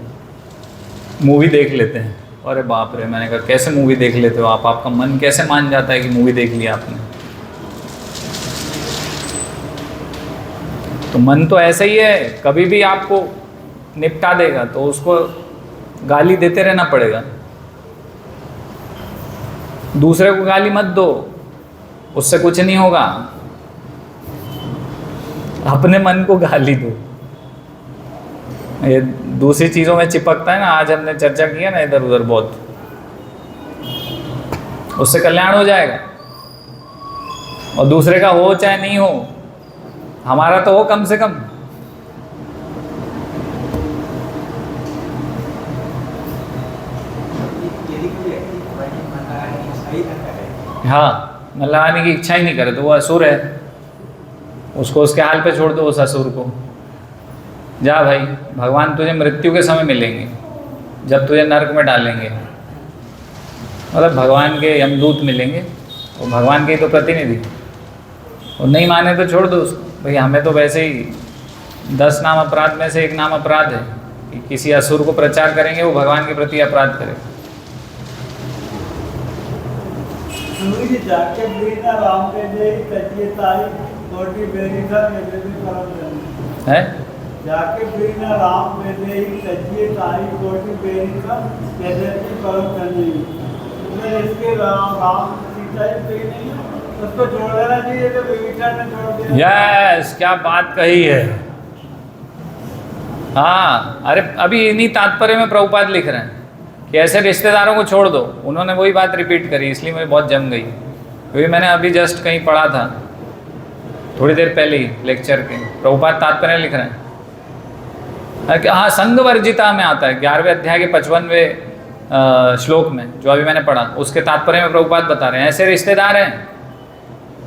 मूवी देख लेते हैं। अरे बाप रे, मैंने कहा कैसे मूवी देख लेते हो आप? आपका मन कैसे मान जाता है कि मूवी देख लिया आपने? तो मन तो ऐसा ही है, कभी भी आपको निपटा देगा, तो उसको गाली देते रहना पड़ेगा। दूसरे को गाली मत दो, उससे कुछ नहीं होगा। अपने मन को गाली दो। ये दूसरी चीज़ों में चिपकता है ना, आज हमने चर्चा किया ना इधर उधर बहुत, उससे कल्याण हो जाएगा। और दूसरे का हो चाहे नहीं हो, हमारा तो हो कम से कम। हाँ, मन लगाने की इच्छा ही नहीं करे तो वो असुर है, उसको उसके हाल पे छोड़ दो उस असुर को। जा भाई, भगवान तुझे मृत्यु के समय मिलेंगे जब तुझे नरक में डालेंगे, मतलब भगवान के यमदूत मिलेंगे, वो भगवान के ही तो प्रतिनिधि। और नहीं माने तो छोड़ दो उसको। भाई हमें तो वैसे ही 10 नाम अपराध में से एक नाम अपराध है कि किसी असुर को प्रचार करेंगे वो भगवान के प्रति अपराध करेगा। जाके बिना राम के दे कच्ची ताई छोटी बेरी का मेरे भी परम है, जाके बिना राम के दे कच्ची ताई छोटी बेरी का मेरे भी परम करनी। इसके राम सीता जी नहीं है, उसको छोड़ देना चाहिए, तो विभीषण ने छोड़ दिया। यस, क्या बात कही है। हाँ, अरे अभी इन्हीं तात्पर्य में प्रभुपाद लिख रहे हैं कि ऐसे रिश्तेदारों को छोड़ दो। उन्होंने वही बात रिपीट करी, इसलिए मुझे बहुत जम गई, क्योंकि मैंने अभी जस्ट कहीं पढ़ा था थोड़ी देर पहले ही लेक्चर के, प्रभुपाद तात्पर्य लिख रहे हैं। हाँ, संग वर्जिता में आता है 11वें अध्याय के 55वें श्लोक में, जो अभी मैंने पढ़ा, उसके तात्पर्य में प्रभुपाद बता रहे हैं ऐसे रिश्तेदार हैं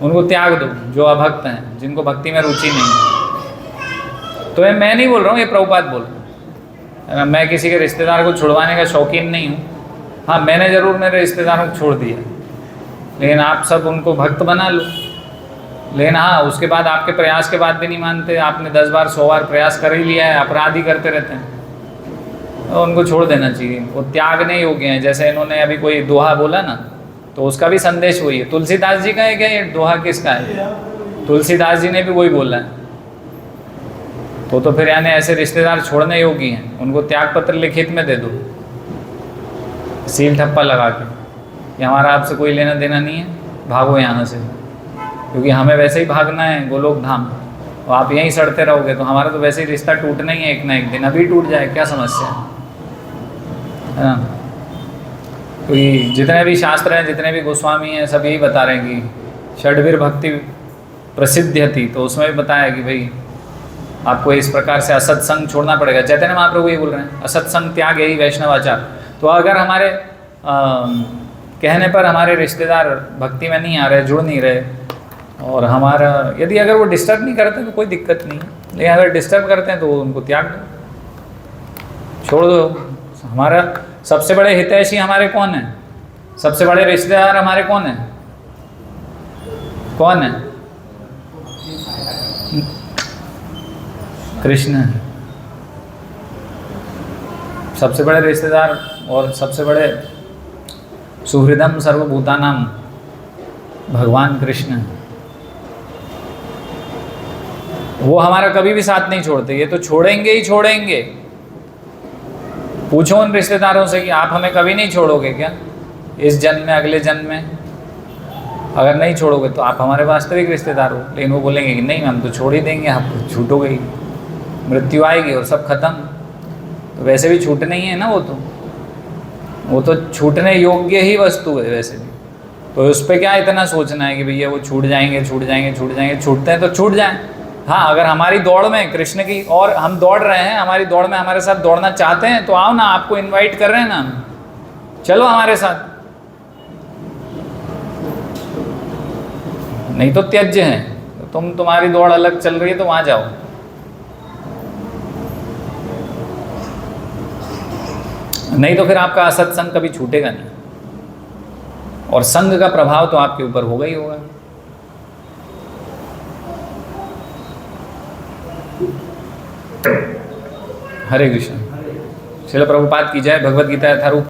उनको त्याग दो जो अभक्त हैं, जिनको भक्ति में रुचि नहीं। तो मैं नहीं बोल रहा हूँ, ये प्रभुपाद बोल रहे हैं। मैं किसी के रिश्तेदार को छुड़वाने का शौकीन नहीं हूँ। हाँ, मैंने ज़रूर मेरे रिश्तेदारों को छोड़ दिया, लेकिन आप सब उनको भक्त बना लो। लेकिन हाँ, उसके बाद आपके प्रयास के बाद भी नहीं मानते, आपने 10 बार 100 बार प्रयास कर ही लिया है, अपराध ही करते रहते हैं, तो उनको छोड़ देना चाहिए। वो त्यागने योग्य हैं। जैसे इन्होंने अभी कोई दोहा बोला ना, तो उसका भी संदेश वही है। तुलसीदास जी का है क्या ये दोहा? किसका है? तुलसीदास जी ने भी वही बोला है। तो फिर यानी ऐसे रिश्तेदार छोड़ने योग्य हैं, उनको त्याग पत्र लिखित में दे दो, सील ठप्पा लगा के कि हमारा आपसे कोई लेना देना नहीं है, भागो यहाँ से, क्योंकि हमें वैसे ही भागना है गोलोक धाम, और आप यहीं सड़ते रहोगे तो हमारा तो वैसे ही रिश्ता टूटना ही है एक ना एक दिन। अभी टूट जाए, क्या समस्या है ना? क्योंकि जितने भी शास्त्र हैं, जितने भी गोस्वामी हैं, सब यही बता रहे हैं कि षड्वीर भक्ति प्रसिद्ध थी, तो उसमें भी बताया कि भाई आपको इस प्रकार से असत्संग छोड़ना पड़ेगा। चैतन्य महाप्रभु ये बोल रहे हैं, असत्संग त्याग यही वैष्णवाचार। तो अगर हमारे कहने पर हमारे रिश्तेदार भक्ति में नहीं आ रहे, जुड़ नहीं रहे, और हमारा यदि अगर वो डिस्टर्ब नहीं करते तो कोई दिक्कत नहीं है, लेकिन अगर डिस्टर्ब करते हैं तो उनको त्याग दो, छोड़ दो। हमारा सबसे बड़े हितैषी हमारे कौन है? सबसे बड़े रिश्तेदार हमारे कौन है? कौन है? कृष्ण है सबसे बड़े रिश्तेदार, और सबसे बड़े सुहृदम सर्वभूतानाम भगवान कृष्ण है। वो हमारा कभी भी साथ नहीं छोड़ते, ये तो छोड़ेंगे ही छोड़ेंगे। पूछो उन रिश्तेदारों से कि आप हमें कभी नहीं छोड़ोगे क्या, इस जन्म में, अगले जन्म में? अगर नहीं छोड़ोगे तो आप हमारे वास्तविक रिश्तेदार हो। लेकिन वो बोलेंगे कि नहीं, हम तो छोड़ ही देंगे, आप छूटोगे ही, मृत्यु आएगी और सब खत्म। तो वैसे भी छूटने ही है ना, वो तो छूटने योग्य ही वस्तु है वैसे भी। तो उस पर क्या इतना सोचना है कि भैया वो छूट जाएंगे, छूट जाएंगे, छूट जाएंगे। छूटते हैं तो छूट जाएं। हाँ, अगर हमारी दौड़ में कृष्ण की और हम दौड़ रहे हैं, हमारी दौड़ में हमारे साथ दौड़ना चाहते हैं, तो आओ ना, आपको इनवाइट कर रहे हैं ना, चलो हमारे साथ। नहीं तो त्याज्य है, तो तुम्हारी दौड़ अलग चल रही है तो वहां जाओ। नहीं तो फिर आपका असत्संग कभी छूटेगा नहीं, और संग का प्रभाव तो आपके ऊपर होगा ही होगा। हरे कृष्ण। श्रील प्रभुपाद की जय। भगवद गीता यथारूप